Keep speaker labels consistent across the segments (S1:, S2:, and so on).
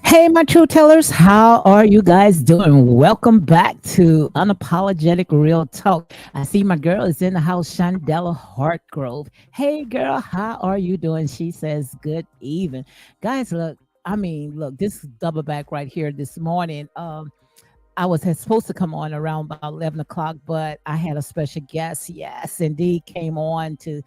S1: Hey, my true tellers, how are you guys doing? Welcome back to Unapologetic Real Talk. I see my girl is in the house, Shandella Hartgrove. Hey, girl, how are you doing? She says, good evening. Guys, look, look, this double back right here this morning. I was supposed to come on around about 11 o'clock, but I had a special guest. Yes, indeed, came on to,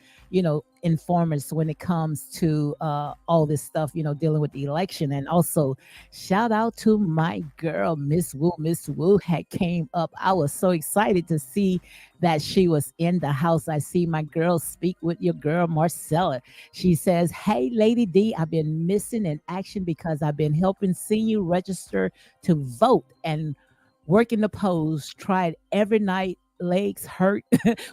S1: inform us when it comes to all this stuff, dealing with the election. And also, shout out to my girl, Miss Wu. Miss Wu had came up. I was so excited to see that she was in the house. I see my girl speak with your girl, Marcella. She says, hey, Lady D, I've been missing in action because I've been helping senior register to vote and working the polls, tried every night, legs hurt.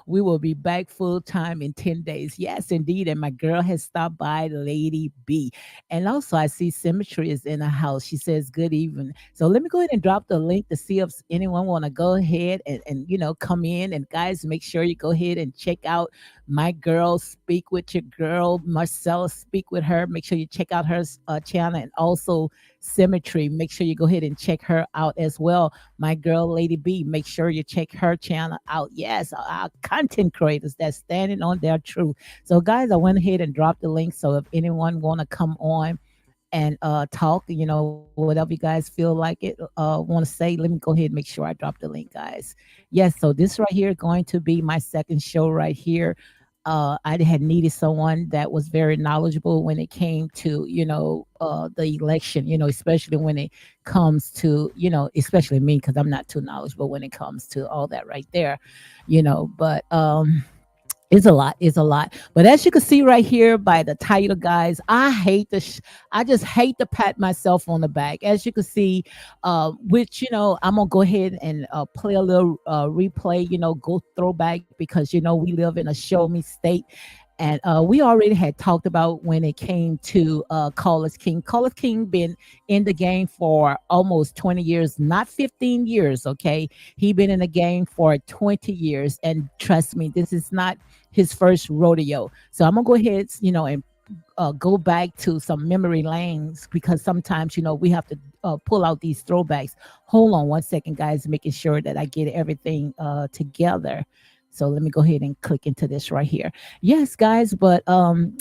S1: We will be back full time in 10 days. Yes, indeed. And my girl has stopped by, Lady B. And also, I see Symmetry is in the house. She says, good evening. So let me go ahead and drop the link to see if anyone want to go ahead and come in. And guys, make sure you go ahead and check out my girl, Speak with your girl, Marcella, speak with her. Make sure you check out her channel, and also Symmetry. Make sure you go ahead and check her out as well. My girl, Lady B, make sure you check her channel out. Yes, our content creators that's standing on their truth. So, guys, I went ahead and dropped the link. So, if anyone want to come on and talk, whatever you guys feel like it, want to say, let me go ahead and make sure I drop the link, guys. Yes, so this right here going to be my second show right here. I had needed someone that was very knowledgeable when it came to, the election, especially when it comes to, especially me, because I'm not too knowledgeable when it comes to all that right there, but it's a lot. It's a lot. But as you can see right here by the title, guys, I just hate to pat myself on the back. As you can see, which I'm gonna go ahead and play a little replay. Go throwback because we live in a show me state. And we already had talked about when it came to Call Us King. Call Us King been in the game for almost 20 years, not 15 years, okay? He been in the game for 20 years. And trust me, this is not his first rodeo. So I'm going to go ahead, and go back to some memory lanes because sometimes, we have to pull out these throwbacks. Hold on one second, guys, making sure that I get everything together. So let me go ahead and click into this right here. Yes, guys, but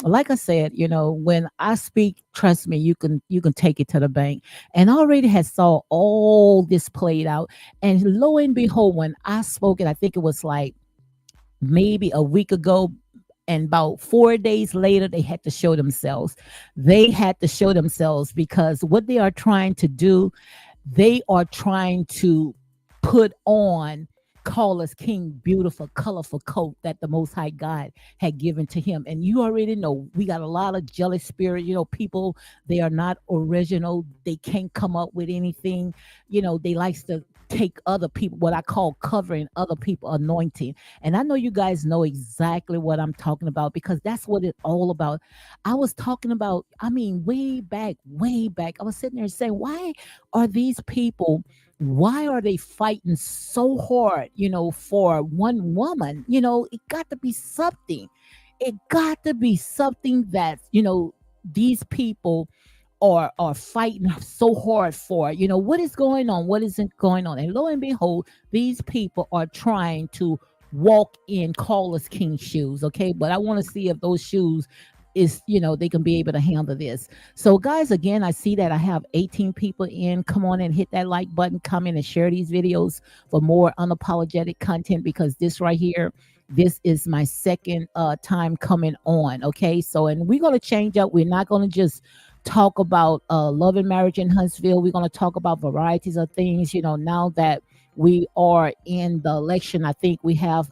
S1: like I said, when I speak, trust me, you can take it to the bank. And I already had saw all this played out. And lo and behold, when I spoke it, I think it was like maybe a week ago, and about 4 days later they had to show themselves. They had to show themselves because what they are trying to do, they are trying to put on Call Us King beautiful colorful coat that the most high God had given to him. And you already know we got a lot of jealous spirit, people, they are not original, they can't come up with anything, they likes to take other people, what I call covering other people anointing. And I know you guys know exactly what I'm talking about because that's what it's all about. I was talking about, way back, I was sitting there saying, are these people why are they fighting so hard, for one woman? It got to be something. It got to be something that, these people are fighting so hard for, what is going on, what isn't going on. And lo and behold, these people are trying to walk in Carlos King shoes. Okay. But I want to see if those shoes is, they can be able to handle this. So guys, again, I see that I have 18 people in. Come on and hit that like button, comment and share these videos for more unapologetic content, because this right here, this is my second time coming on. Okay. So, and we're going to change up. We're not going to just talk about love and marriage in Huntsville. We're going to talk about varieties of things. Now that we are in the election, I think we have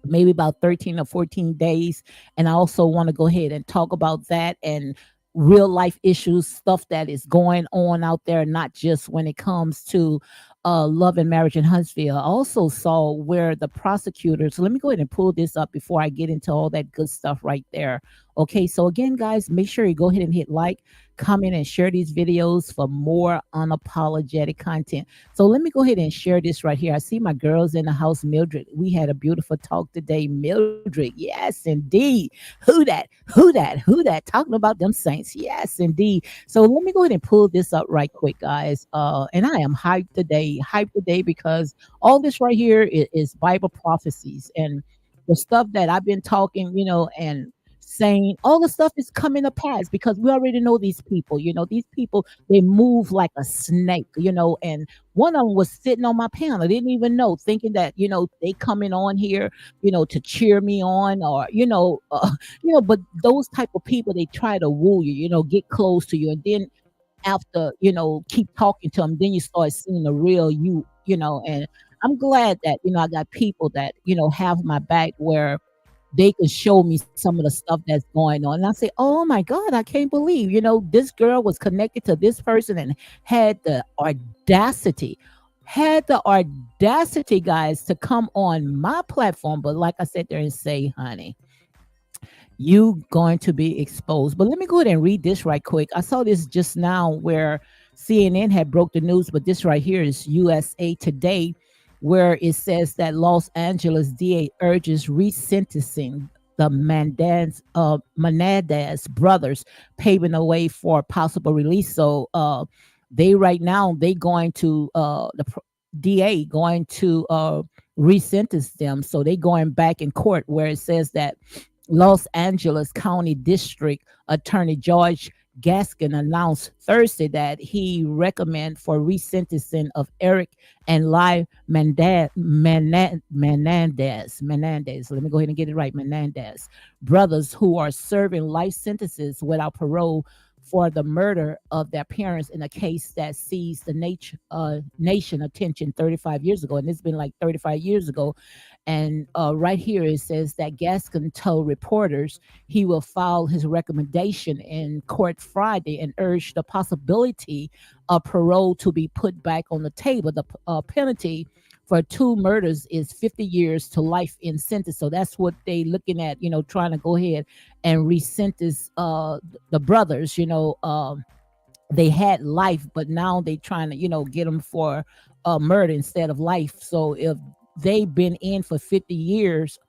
S1: maybe about 13 or 14 days. And I also want to go ahead and talk about that and real life issues, stuff that is going on out there, not just when it comes to love and marriage in Huntsville. I also saw where the prosecutors, so let me go ahead and pull this up before I get into all that good stuff right there. Okay, so again, guys, make sure you go ahead and hit like, comment, and share these videos for more unapologetic content. So let me go ahead and share this right here. I see my girls in the house, Mildred. We had a beautiful talk today, Mildred. Yes, indeed. Who that? Talking about them saints. Yes, indeed. So let me go ahead and pull this up right quick, guys. And I am hyped today because all this right here is Bible prophecies and the stuff that I've been talking, and saying all the stuff is coming to pass because we already know these people. These people, they move like a snake, and one of them was sitting on my panel. I didn't even know, thinking that, they coming on here, to cheer me on or, but those type of people, they try to woo you, get close to you. And then after, keep talking to them, then you start seeing the real you, and I'm glad that, I got people that, have my back where they could show me some of the stuff that's going on. And I say, oh my God, I can't believe, this girl was connected to this person and had the audacity, guys, to come on my platform. But like I said there and say, honey, you going to be exposed. But let me go ahead and read this right quick. I saw this just now where CNN had broke the news, but this right here is USA Today, where it says that Los Angeles DA urges resentencing the Menendez brothers, paving the way for possible release. So they right now they going to DA going to resentence them. So they going back in court where it says that Los Angeles County District Attorney George Gaskin announced Thursday that he recommend for resentencing of Eric and Lai Menendez. Let me go ahead and get it right. Menendez brothers, who are serving life sentences without parole for the murder of their parents in a case that seized the nation attention 35 years ago. And it's been like 35 years ago. And right here it says that Gaskin told reporters he will file his recommendation in court Friday and urge the possibility of parole to be put back on the table. The penalty for two murders is 50 years to life in sentence. So that's what they looking at, trying to go ahead and resentence the brothers. They had life, but now they trying to, get them for murder instead of life. So if they've been in for 50 years,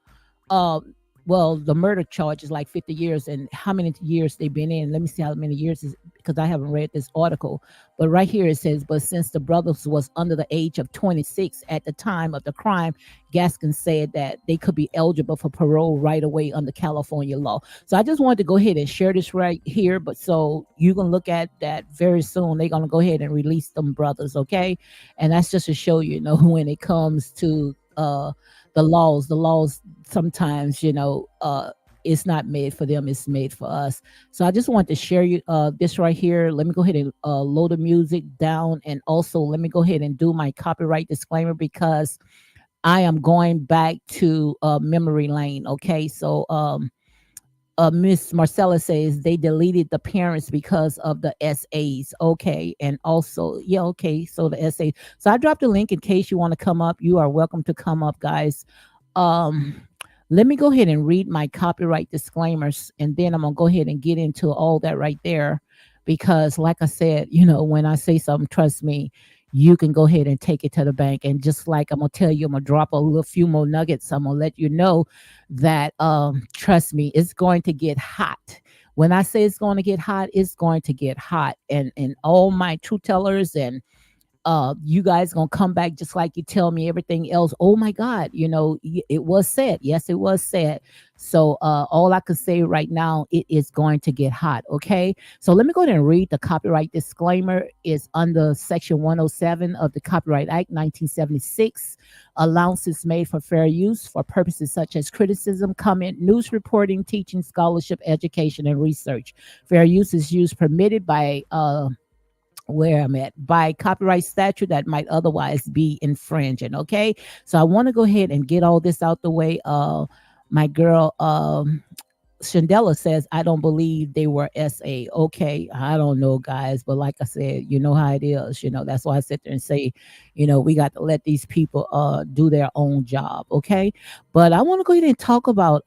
S1: uh, well, the murder charge is like 50 years, and how many years they've been in. Let me see how many years is, because I haven't read this article. But right here it says, but since the brothers was under the age of 26 at the time of the crime, Gaskin said that they could be eligible for parole right away under California law. So I just wanted to go ahead and share this right here. But so you can look at that very soon. They're going to go ahead and release them brothers, okay? And that's just to show you, when it comes to the laws sometimes, it's not made for them, it's made for us. So I just want to share you this right here. Let me go ahead and load the music down, and also let me go ahead and do my copyright disclaimer because I am going back to memory lane. Okay, so Miss Marcella says they deleted the parents because of the SAs. Okay. And also, yeah, okay. So the SAs. So I dropped a link in case you want to come up. You are welcome to come up, guys. Um, Let me go ahead and read my copyright disclaimers, and then I'm gonna go ahead and get into all that right there. Because, like I said, when I say something, trust me, you can go ahead and take it to the bank. And just like I'm gonna tell you, I'm gonna drop a little few more nuggets. I'm gonna let you know that trust me, it's going to get hot When I say it's going to get hot, it's going to get hot. And all my truth tellers and you guys gonna come back just like you tell me everything else. Oh my God, it was said. Yes, it was said. So all I can say right now, it is going to get hot. Okay. So let me go ahead and read the copyright disclaimer. Is under Section 107 of the Copyright Act 1976. Allowances made for fair use for purposes such as criticism, comment, news reporting, teaching, scholarship, education, and research. Fair use is used permitted by where I'm at by copyright statute that might otherwise be infringing. Okay. So I want to go ahead and get all this out the way. My girl, Shandela says, I don't believe they were SA. Okay. I don't know, guys. But like I said, you know how it is. That's why I sit there and say, we got to let these people do their own job. Okay. But I want to go ahead and talk about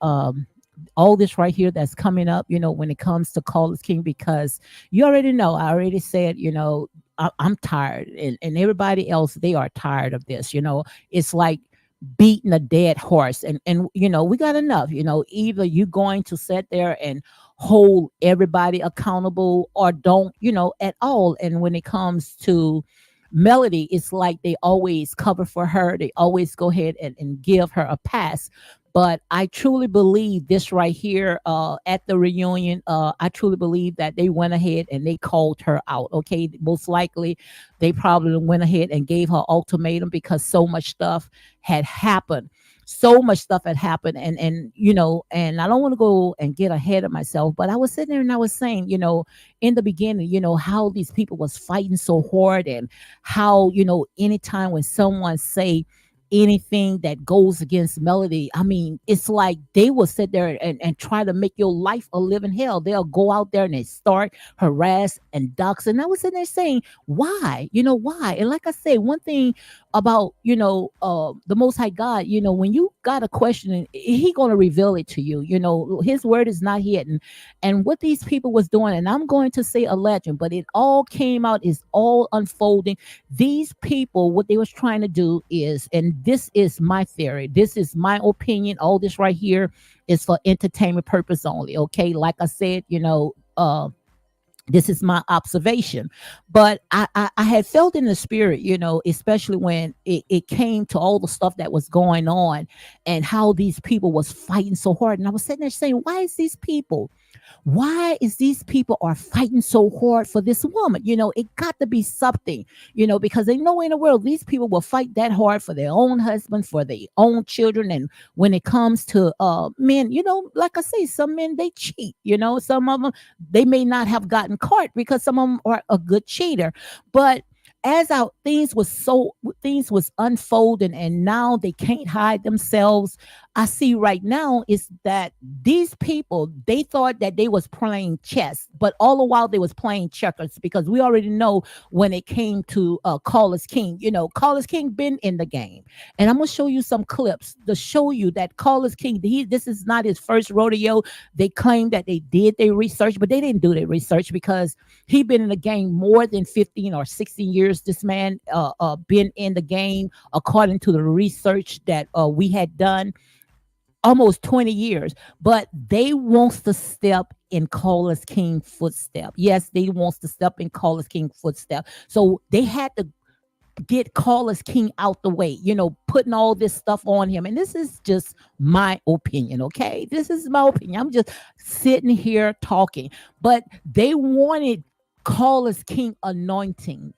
S1: all this right here that's coming up, when it comes to Call is King, because you already know, I already said, I'm tired, and everybody else, they are tired of this. It's like beating a dead horse. And we got enough. Either you going to sit there and hold everybody accountable or don't, at all. And when it comes to Melody, it's like they always cover for her. They always go ahead and give her a pass. But I truly believe this right here at the reunion. I truly believe that they went ahead and they called her out. Okay, most likely they probably went ahead and gave her ultimatum because so much stuff had happened. So much stuff had happened, and I don't want to go and get ahead of myself, but I was sitting there and I was saying, in the beginning, how these people was fighting so hard, and how anytime when someone say anything that goes against Melody, I mean, it's like they will sit there and try to make your life a living hell. They'll go out there and they start harass and dox. And I was sitting there saying, why? Why? And like I say, one thing about, the Most High God, when you got a question, he going to reveal it to you. His word is not hidden. And what these people was doing, and I'm going to say a legend, but it all came out, is all unfolding. These people, what they was trying to do is, and this is my theory, this is my opinion, all this right here is for entertainment purpose only. Okay, like I said, this is my observation, but I had felt in the spirit, especially when it came to all the stuff that was going on and how these people was fighting so hard. And I was sitting there saying, why is these people are fighting so hard for this woman? It got to be something, because they know in the world these people will fight that hard for their own husband, for their own children. And when it comes to men, like I say, some men, they cheat. Some of them, they may not have gotten caught because some of them are a good cheater. But as our things was unfolding, and now they can't hide themselves. I see right now is that these people, they thought that they was playing chess, but all the while they was playing checkers, because we already know when it came to Call is King. Call is King been in the game, and I'm gonna show you some clips to show you that Call is King. This is not his first rodeo. They claim that they did their research, but they didn't do their research, because he been in the game more than 15 or 16 years. This man been in the game, according to the research that we had done, almost 20 years. But they wants to step in Carlos King footstep. Yes, they wants to step in Carlos King footstep. So they had to get Carlos King out the way, putting all this stuff on him. And this is just my opinion, okay? This is my opinion. I'm just sitting here talking. But they wanted Carlos King anointing.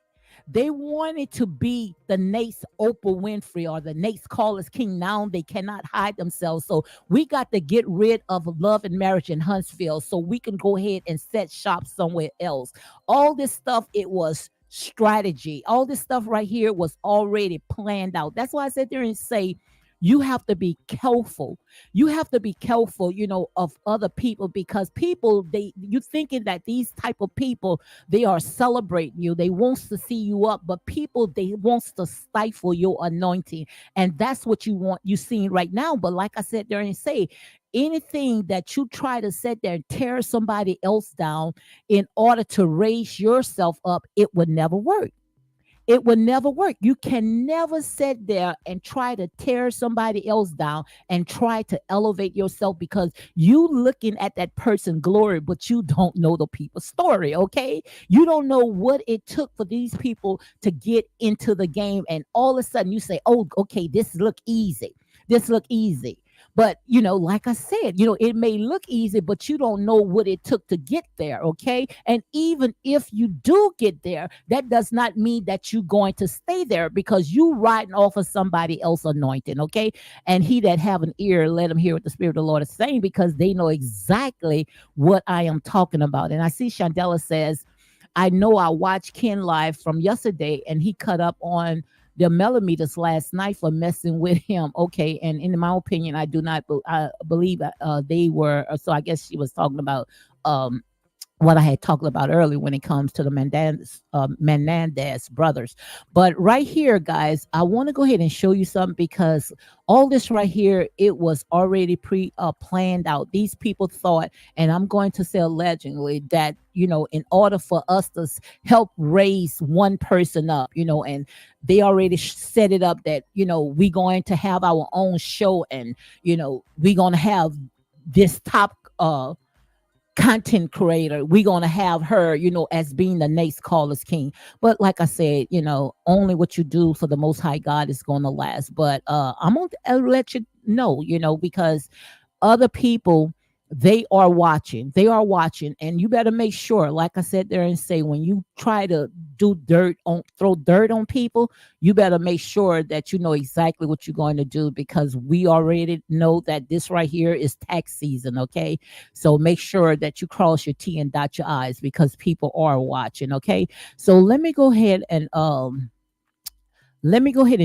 S1: They wanted to be the next Oprah Winfrey or the next Carlos King. Now they cannot hide themselves. So we got to get rid of Love and Marriage in Huntsville so we can go ahead and set shop somewhere else. All this stuff, it was strategy. All this stuff right here was already planned out. That's why I sit there and say, you have to be careful. You have to be careful, of other people, because people, you thinking that these type of people, they are celebrating you. They wants to see you up, but people, they wants to stifle your anointing. And that's what you seeing right now. But like I said there and say, anything that you try to sit there and tear somebody else down in order to raise yourself up, it would never work. It will never work. You can never sit there and try to tear somebody else down and try to elevate yourself because you looking at that person glory, but you don't know the people's story. Okay. You don't know what it took for these people to get into the game. And all of a sudden you say, oh, okay, this look easy. This look easy. But like I said, it may look easy, but you don't know what it took to get there. Okay. And even if you do get there, that does not mean that you're going to stay there because you riding off of somebody else anointing. Okay. And he that have an ear, let him hear what the Spirit of the Lord is saying, because they know exactly what I am talking about. And I see Chandela says, I know I watched Ken live from yesterday and he cut up on the millimeters last night for messing with him. Okay. And in my opinion, I do not I believe they were. So I guess she was talking about um, what I had talked about earlier when it comes to the Menendez brothers. But right here, guys, I want to go ahead and show you something because all this right here, it was already planned out. These people thought, and I'm going to say allegedly, that in order for us to help raise one person up, and they already set it up that we're going to have our own show, and we're going to have this top content creator, we're gonna have her as being the next callers king. But like I said, only what you do for the most high God is gonna last. But I'm gonna let you know, because other people, they are watching, and you better make sure, like I said there, and say, when you try to throw dirt on people, you better make sure that you know exactly what you're going to do, because we already know that this right here is tax season. Okay, so make sure that you cross your T and dot your I's, because people are watching. Okay, so let me go ahead and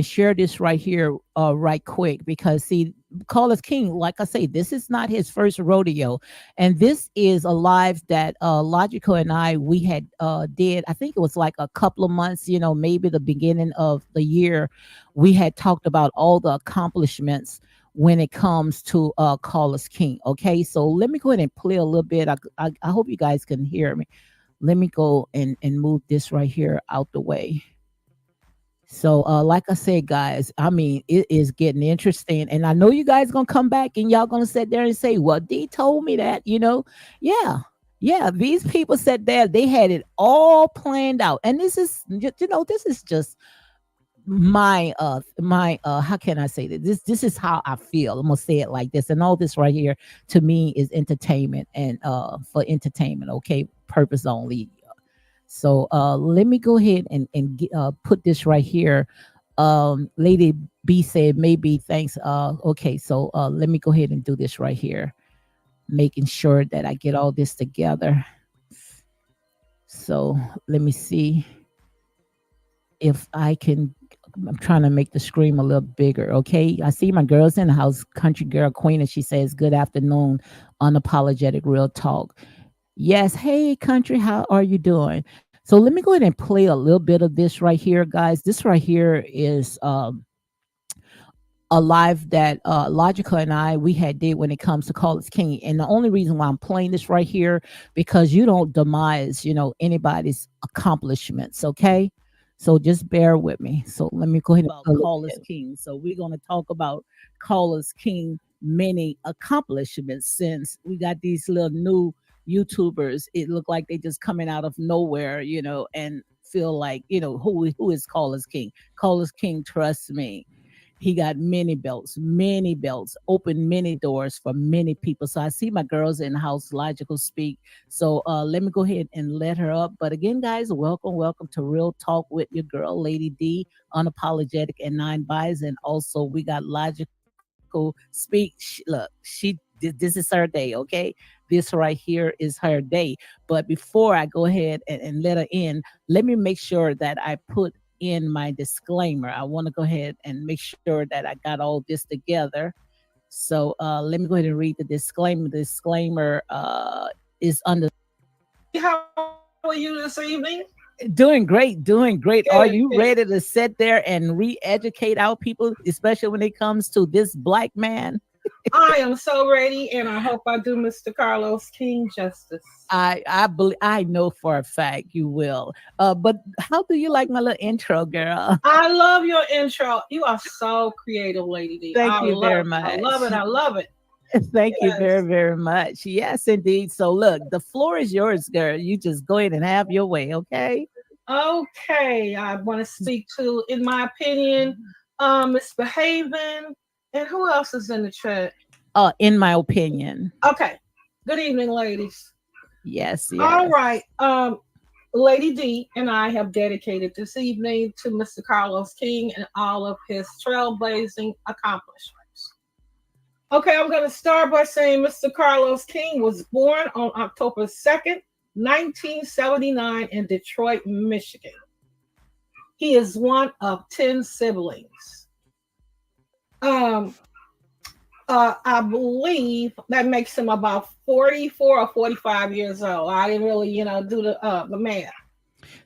S1: share this right here, right quick, because see, Call Us King, like I say, this is not his first rodeo, and this is a live that Logical and I we had did. I think it was like a couple of months, maybe the beginning of the year. We had talked about all the accomplishments when it comes to Call Us King. Okay, so let me go ahead and play a little bit. I hope you guys can hear me. Let me go and move this right here out the way. So, like I said, guys, I mean, it is getting interesting, and I know you guys gonna come back and y'all gonna sit there and say, "Well, D told me that," Yeah, yeah. These people said that they had it all planned out, and this is, this is just my how can I say that? This is how I feel. I'm gonna say it like this, and all this right here to me is entertainment, and for entertainment, okay, purpose only. So let me go ahead and put this right here. Lady B said maybe thanks. Okay, so let me go ahead and do this right here, making sure that I get all this together. So let me see if I can. I'm trying to make the screen a little bigger. Okay, I see my girls in the house. Country Girl Queen, and she says, "Good afternoon, unapologetic real talk." Yes. Hey, country, how are you doing? So let me go ahead and play a little bit of this right here, guys. This right here is a live that Logica and I we had did when it comes to Call Us King. And the only reason why I'm playing this right here, because you don't demise, anybody's accomplishments. Okay. So just bear with me. So let me go ahead and about Call Us King. So we're gonna talk about Call Us King many accomplishments, since we got these little new YouTubers. It looked like they just coming out of nowhere, and feel like, who is Call Us King? Call Us King, trust me, he got many belts, opened many doors for many people. So I see my girls in the house, Logical Speak. So let me go ahead and let her up. But again, guys, welcome to Real Talk with your girl, Lady D, unapologetic and nine buys. And also we got Logical Speak. Look, this is her day, okay? This right here is her day. But before I go ahead and let her in, let me make sure that I put in my disclaimer. I want to go ahead and make sure that I got all this together. So let me go ahead and read the disclaimer. The disclaimer is under.
S2: How are you this evening?
S1: Doing great, doing great. Are
S2: Good,
S1: you
S2: good.
S1: ready to sit there and re-educate our people, especially when it comes to this black man?
S2: I am so ready, and I hope I do Mr. Carlos King justice.
S1: I believe I know for a fact you will. But how do you like my little intro, girl?
S2: I love your intro. You are so creative, Lady D.
S1: Thank
S2: I
S1: you
S2: love
S1: very
S2: it. I love
S1: much.
S2: it. I love it.
S1: Thank you very,
S2: Yes.
S1: very much. Yes, indeed. So look, the floor is yours, girl. You just go ahead and have your way, okay?
S2: Okay. I want to speak to, in my opinion, Misbehaving. And who else is in the chat?
S1: In my opinion.
S2: Okay. Good evening, ladies.
S1: Yes,
S2: All
S1: yes.
S2: right. Lady D and I have dedicated this evening to Mr. Carlos King and all of his trailblazing accomplishments. Okay, I'm going to start by saying Mr. Carlos King was born on October 2nd, 1979, in Detroit, Michigan. He is one of 10 siblings. Um, I believe that makes him about 44 or 45 years old. I didn't really, do the math.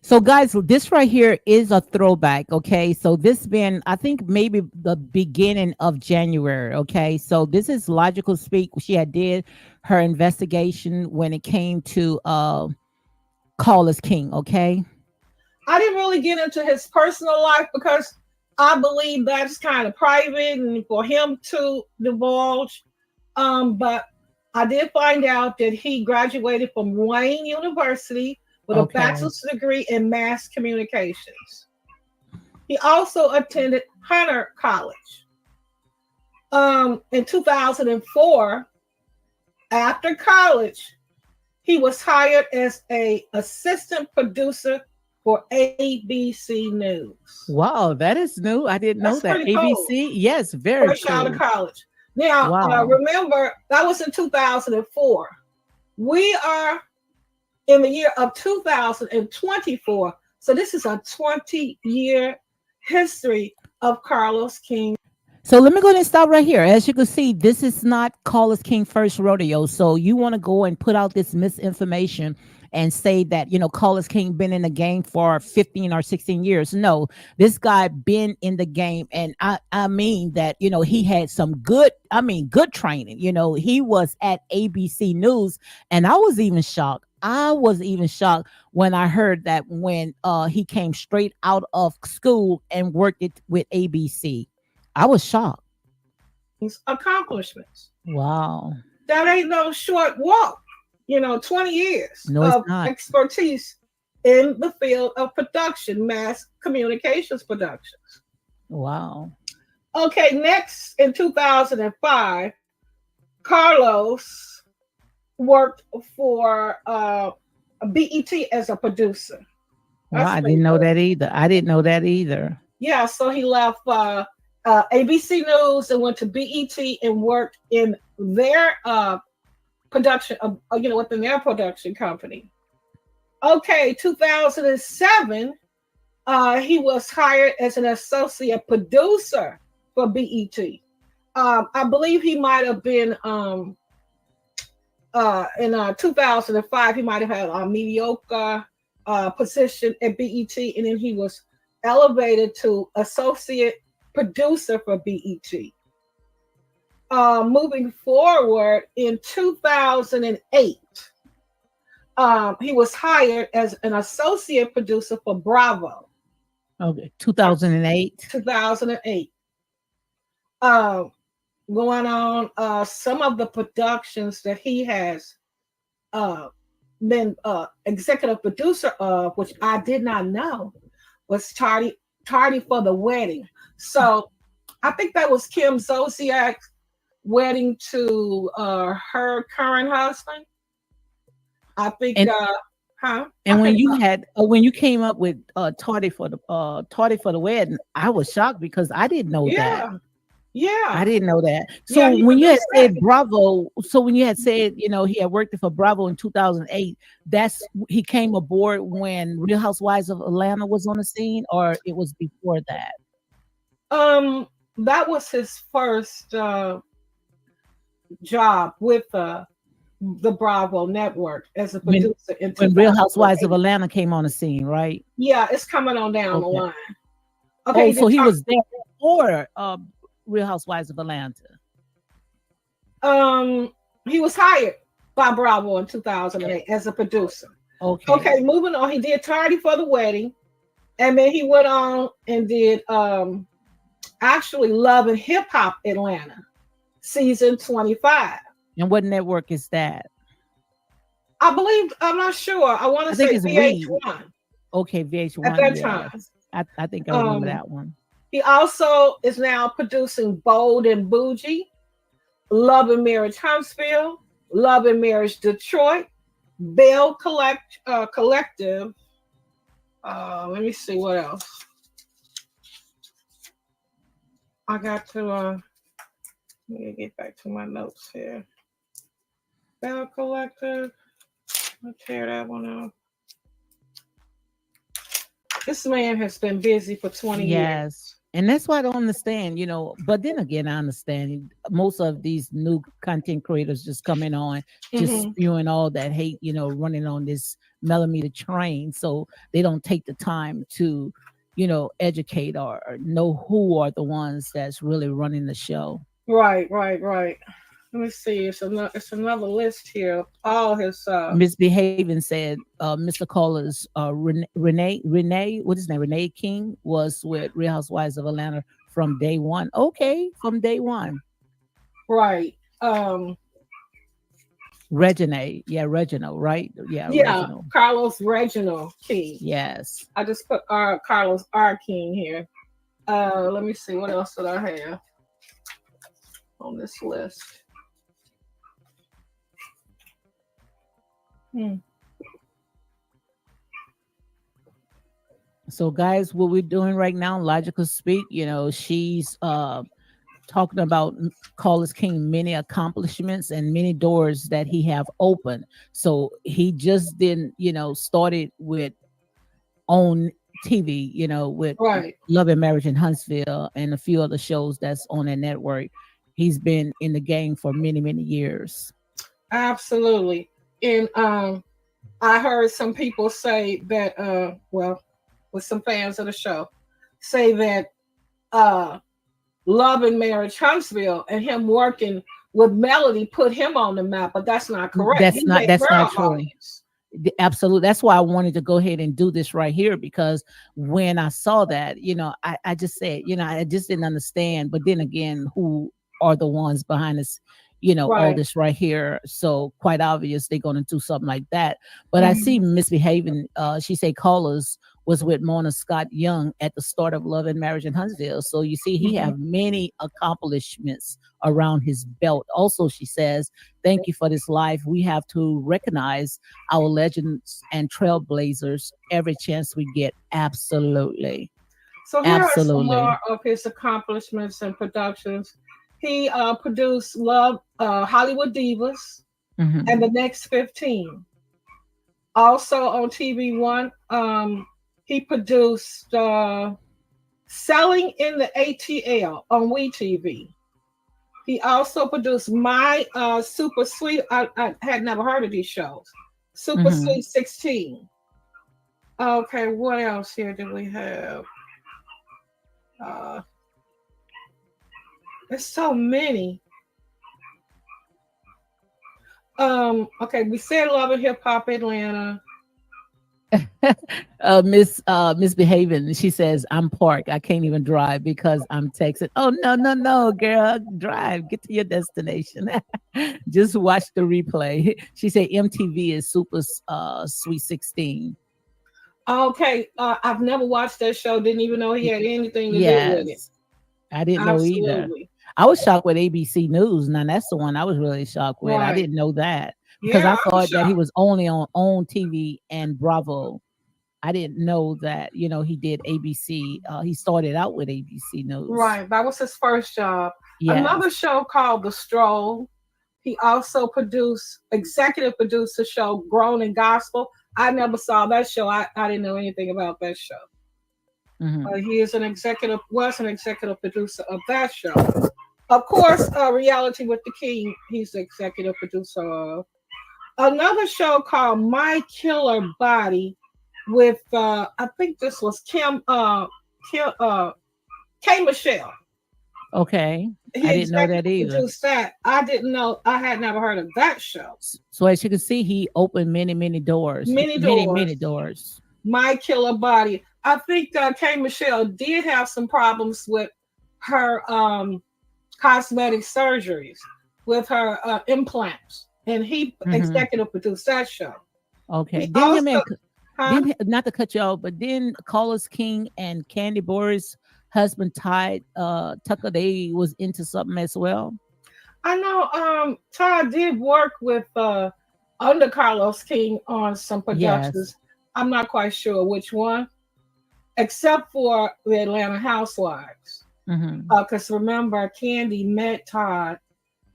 S1: So, guys, this right here is a throwback. Okay. So, this been, I think, maybe the beginning of January. Okay. So, this is logical speak. She had did her investigation when it came to Call Us King. Okay.
S2: I didn't really get into his personal life because I believe that's kind of private and for him to divulge. But I did find out that he graduated from Wayne University with a
S1: Okay.
S2: bachelor's degree in mass communications. He also attended Hunter College. In 2004, after college, he was hired as a assistant producer for ABC News.
S1: Wow. That is new. I didn't know
S2: That's
S1: that.
S2: pretty cool.
S1: ABC. Yes. Very
S2: Fresh out of
S1: cool.
S2: college. Now,
S1: Wow.
S2: remember, that was in 2004. We are in the year of 2024. So this is a 20-year history of Carlos King.
S1: So let me go ahead and stop right here. As you can see, this is not Call Us King first rodeo. So you want to go and put out this misinformation and say that, Call Us King been in the game for 15 or 16 years. No, this guy been in the game. And I mean that, he had some good training. He was at ABC News and I was even shocked. I was even shocked when I heard that when he came straight out of school and worked it with ABC. I was shocked.
S2: Accomplishments.
S1: Wow.
S2: That ain't no short walk. 20 years
S1: No, it's
S2: of
S1: not.
S2: expertise in the field of production, mass communications productions.
S1: Wow.
S2: Okay, next in 2005, Carlos worked for BET as a producer.
S1: Wow.
S2: That's
S1: I
S2: pretty
S1: didn't know
S2: cool.
S1: that either. I didn't know that either.
S2: Yeah, so he left ABC News and went to BET and worked in their production, within their production company. Okay, 2007, he was hired as an associate producer for BET. I believe he might have been in 2005. He might have had a mediocre position at BET, and then he was elevated to associate producer for BET. Moving forward, in 2008, he was hired as an associate producer for Bravo.
S1: Okay. 2008.
S2: 2008. Um, Going on, some of the productions that he has uh, been executive producer of, which I did not know, was Tardy for the Wedding. So I think that was Kim Zolciak's wedding to her current husband. I think,
S1: And
S2: I
S1: and when
S2: think,
S1: you had when you came up with tardy for the wedding, I was shocked because I didn't know that.
S2: yeah,
S1: I
S2: yeah,
S1: didn't know that.
S2: yeah.
S1: So
S2: He
S1: when you had
S2: produced that.
S1: said Bravo, so when you had said, he had worked for Bravo in 2008, that's he came aboard when Real Housewives of Atlanta was on the scene, or it was before that?
S2: Um, that was his first job with the Bravo network as a
S1: When
S2: producer in
S1: when Real Housewives of
S2: 2008.
S1: Atlanta came on the scene, right?
S2: Yeah, it's coming on down the
S1: Okay.
S2: line. Okay,
S1: Oh,
S2: you
S1: so
S2: did
S1: he
S2: talk.
S1: was there before Real Housewives of Atlanta.
S2: Um, he was hired by Bravo in 2008 as a producer.
S1: Okay.
S2: Okay, moving on. He did Tardy for the Wedding, and then he went on and did actually Love and Hip Hop Atlanta season 25.
S1: And what network is that?
S2: I believe, I'm not sure. I want to
S1: I think
S2: say
S1: it's We.
S2: VH1
S1: Okay,
S2: at
S1: VH1.
S2: that time.
S1: Yes. I think I remember
S2: Um,
S1: that one.
S2: he also is now producing Bold and Bougie, Love and Marriage Huntsville, Love and Marriage Detroit, Collective. Let me see what else. I got to let me get back to my notes here. Bell Collective. I'll tear that one out. This man has been busy for 20
S1: Yes.
S2: years.
S1: And that's why I don't understand, but then again, I understand most of these new content creators just coming on, just
S2: Hmm.
S1: spewing all that hate, running on this millimeter train. So they don't take the time to, educate or know who are the ones that's really running the show.
S2: Right, right, right. Let me see. It's another list here of all his
S1: Misbehaving said Mr. Caller's Renee, what is his name? Renee King was with Real Housewives of Atlanta from day one. Okay, from day one.
S2: right.
S1: Regine, yeah, Reginald, right? Yeah,
S2: Yeah,
S1: Reginald.
S2: Carlos Reginald King.
S1: Yes.
S2: I just put Carlos R King here. Let me see what else did I have on this list. Hmm.
S1: So, guys, what we're doing right now, Logical Speak, she's talking about Carlos King many accomplishments and many doors that he have opened. So he just didn't, started with on TV, with
S2: Right.
S1: Love and Marriage in Huntsville and a few other shows that's on that network. He's been in the game for many, many years.
S2: Absolutely. And I heard some people say that well, with some fans of the show, say that uh Love and Marriage Huntsville and him working with Melody put him on the map, but that's not correct.
S1: That's
S2: He
S1: not
S2: gave
S1: that's
S2: her
S1: not
S2: an
S1: true.
S2: audience.
S1: Absolutely. That's why I wanted to go ahead and do this right here because when I saw that, I just said, I just didn't understand. But then again, who are the ones behind this, all
S2: Right.
S1: this right here? So quite obvious they're going to do something like that. But I see
S2: Mhm.
S1: misbehaving. She say callers was with Mona Scott Young at the start of Love and Marriage in Huntsville. So you see, he
S2: Mhm.
S1: have many accomplishments around his belt. Also, she says, "Thank you for this life. We have to recognize our legends and trailblazers every chance we get." Absolutely.
S2: So here are some
S1: Absolutely.
S2: more of his accomplishments and productions. He produced Love, Hollywood Divas, and
S1: Hmm.
S2: the Next 15. Also on TV One, he produced Selling in the ATL on WeTV. He also produced My Super Sweet. I had never heard of these shows. Super
S1: Hmm.
S2: Sweet 16. Okay, what else here do we have? Uh, there's so many. Okay, we said Love and Hip Hop Atlanta.
S1: Misbehaving. She says, "I'm parked. I can't even drive because I'm texting." Oh no, no, no, girl, drive. Get to your destination. Just watch the replay. She said MTV is super sweet 16.
S2: Okay, I've never watched that show. Didn't even know he
S1: Y-
S2: had anything to do with it.
S1: Yes. I didn't know either.
S2: Absolutely.
S1: I was shocked with ABC News. Now that's the one I was really shocked with. I
S2: Right.
S1: didn't know that because
S2: Yeah,
S1: I
S2: I was
S1: thought that he
S2: shocked.
S1: was only on TV and Bravo. I didn't know that he did ABC. He started out with ABC News.
S2: Right. That was his first job. Another
S1: Yes.
S2: show called The Stroll. He also executive produced the show Grown and Gospel. I never saw that show. I didn't know anything about that show.
S1: Hmm.
S2: He was an executive producer of that show. Of course, Reality with the King, he's the executive producer of. Another show called My Killer Body with, I think this was Kim, K. Michelle.
S1: Okay.
S2: He
S1: I didn't know that
S2: executive
S1: either.
S2: produced that. I didn't know. I had never heard of that show.
S1: So as you can see, he opened many, many doors,
S2: Many
S1: many,
S2: Doors,
S1: many doors.
S2: My Killer Body. I think K. Michelle did have some problems with her cosmetic surgeries, with her implants, and he
S1: Hmm.
S2: executive produced that show.
S1: Okay.
S2: He
S1: Then
S2: also,
S1: him and
S2: huh?
S1: then not to cut you off, but then Carlos King and Candy Boris husband Ty Tucker, they was into something as well.
S2: I know Todd did work with under Carlos King on some
S1: Yes.
S2: productions. I'm not quite sure which one, except for the Atlanta Housewives.
S1: Hmm.
S2: Because remember, Candy met Todd.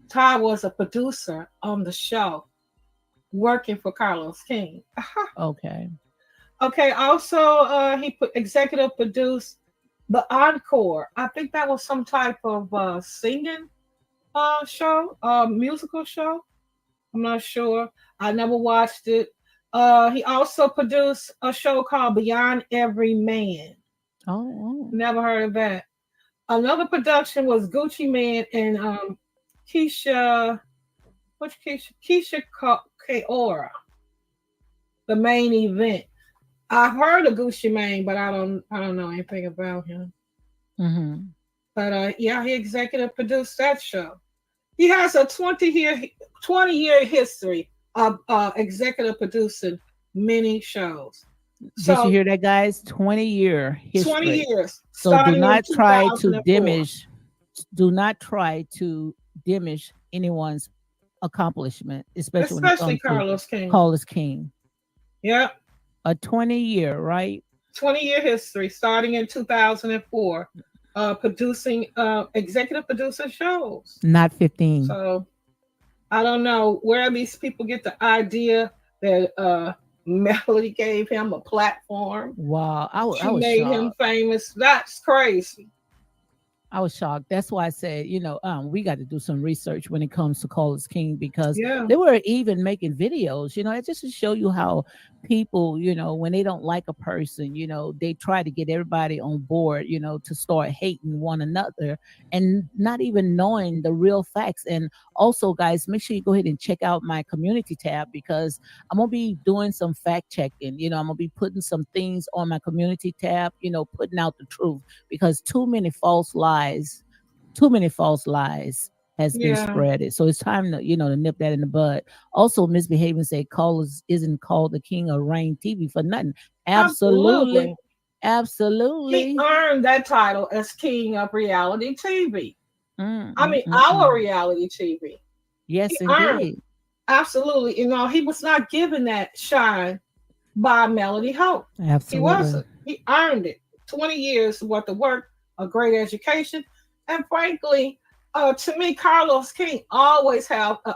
S2: Todd was a producer on the show, working for Carlos King.
S1: Okay.
S2: Okay. Also, he put executive produced the Encore. I think that was some type of singing show, musical show. I'm not sure. I never watched it. He also produced a show called Beyond Every Man.
S1: Oh,
S2: Never heard of that. Another production was Gucci Man and Keisha, what's Keisha Kaora, the main event. I've heard of Gucci Mane, but I don't know anything about him.
S1: oh. Hmm.
S2: But yeah, he executive produced that show. He has a 20-year history of executive producing many shows.
S1: Did you
S2: So
S1: hear that, guys? 20-year
S2: 20
S1: history.
S2: years,
S1: So do
S2: starting in
S1: not try to
S2: 2004,
S1: diminish. Do not try to diminish anyone's accomplishment, especially when it
S2: especially
S1: comes to
S2: Carlos King.
S1: Carlos King.
S2: Yep,
S1: A 20-year, right?
S2: 20-year history, starting in 2004, producing executive producer shows.
S1: Not 15.
S2: So I don't know where these people get the idea that Melody gave him a platform.
S1: Wow, I
S2: She
S1: was
S2: made him
S1: shocked.
S2: famous. That's crazy.
S1: I was shocked. That's why I said, we got to do some research when it comes to Carlos King because
S2: Yeah,
S1: they were even making videos, it just to show you how people, when they don't like a person, they try to get everybody on board, to start hating one another and not even knowing the real facts. And also, guys, make sure you go ahead and check out my community tab because I'm going to be doing some fact checking. I'm going to be putting some things on my community tab, putting out the truth because too many false lies has been
S2: yeah,
S1: spreaded. So it's time to nip that in the bud. Also, misbehaving say callers isn't called the king of rain TV for nothing. Absolutely.
S2: absolutely. He
S1: Absolutely.
S2: earned that title as king of reality TV.
S1: Mm,
S2: I
S1: mm,
S2: mean,
S1: mm,
S2: our
S1: mm.
S2: reality TV. He
S1: Yes,
S2: earned it.
S1: indeed.
S2: Absolutely. He was not given that shine by Melody Hope. He
S1: Absolutely.
S2: wasn't. He earned it. 20 years worth of work, a great education. And frankly, to me, Carlos King always have an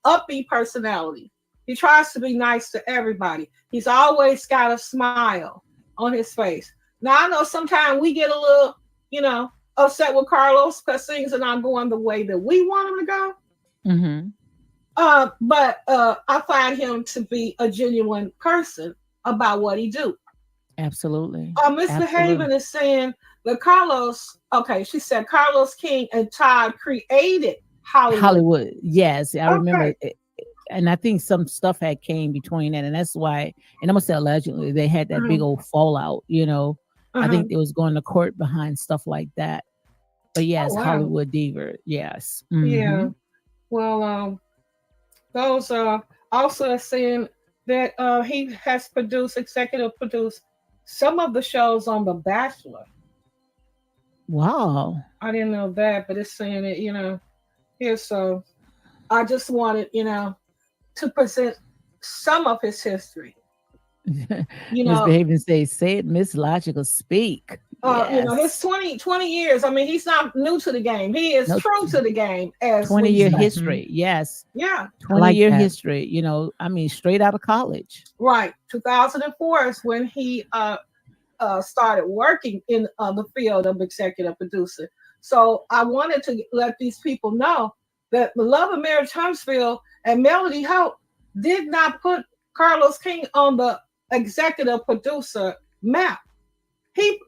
S2: upbeat personality. He tries to be nice to everybody. He's always got a smile on his face. Now, I know sometimes we get a little, you know, upset with Carlos because things are not going the way that we want them to go.
S1: Hmm.
S2: But I find him to be a genuine person about what he do.
S1: Absolutely. Absolutely.
S2: Misbehaving is saying that Carlos. Okay, she said Carlos King and Todd created Hollywood.
S1: Hollywood. Yes, I remember
S2: Okay.
S1: it. And I think some stuff had came between that, and that's why. And I'm gonna say allegedly they had that big
S2: Uh-huh.
S1: old fallout. I
S2: Uh-huh.
S1: think they was going to court behind stuff like that. But
S2: Oh
S1: yes,
S2: wow.
S1: Hollywood diva. Yes. Hmm.
S2: Yeah. Well, those also are saying that he has executive produced some of the shows on The Bachelor.
S1: Wow.
S2: I didn't know that, but it's saying it, here. So I just wanted, to present some of his history. You know,
S1: Misbehaving say it, Miss Logical speak.
S2: his
S1: Yes.
S2: 20 years. I mean, he's not new to the game. He is
S1: No,
S2: true to the game, as
S1: 20
S2: we
S1: year
S2: say.
S1: history. Yes.
S2: Yeah,
S3: I
S1: 20
S3: like
S1: year
S3: that.
S1: history. I mean, straight out of college.
S2: right. 2004 is when he started working in the field of executive producer. So I wanted to let these people know that the Love of Marriage Huntsville and Melody Hope did not put Carlos King on the executive producer map. He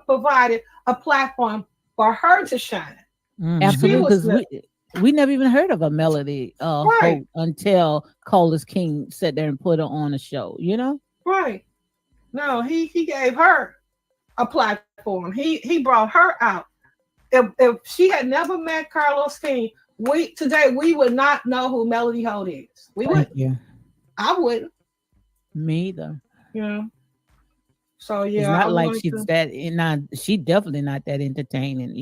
S2: provided a platform for her to shine. She
S1: Absolutely,
S3: Mhm.
S2: was
S1: because
S2: the
S1: we never even heard of a Melody
S2: right,
S1: Holt until Coldest King sat there and put her on a show. You know.
S2: right. No, he gave her a platform. He brought her out. If she had never met Carlos King, we today we would not know who Melody Holt is. We
S1: Thank
S2: wouldn't.
S1: you.
S2: I wouldn't.
S1: Me either.
S2: You know. So
S1: It's
S2: yeah, I
S1: not
S2: would
S1: like
S2: like
S1: she's
S2: to.
S1: that not she definitely not that entertaining,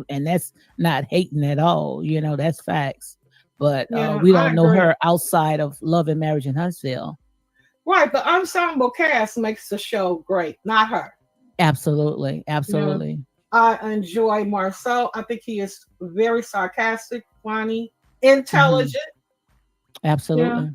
S1: and that's not hating at all, that's facts. But
S2: Yeah,
S1: we
S2: I
S1: don't know
S2: agree.
S1: her outside of Love and Marriage in Huntsville.
S2: Right, the ensemble cast makes the show great, not her.
S1: Absolutely,
S2: You know,
S1: absolutely.
S2: I enjoy Marcel. I think he is very sarcastic, funny,
S1: Hmm.
S2: intelligent. You know,
S1: Absolutely.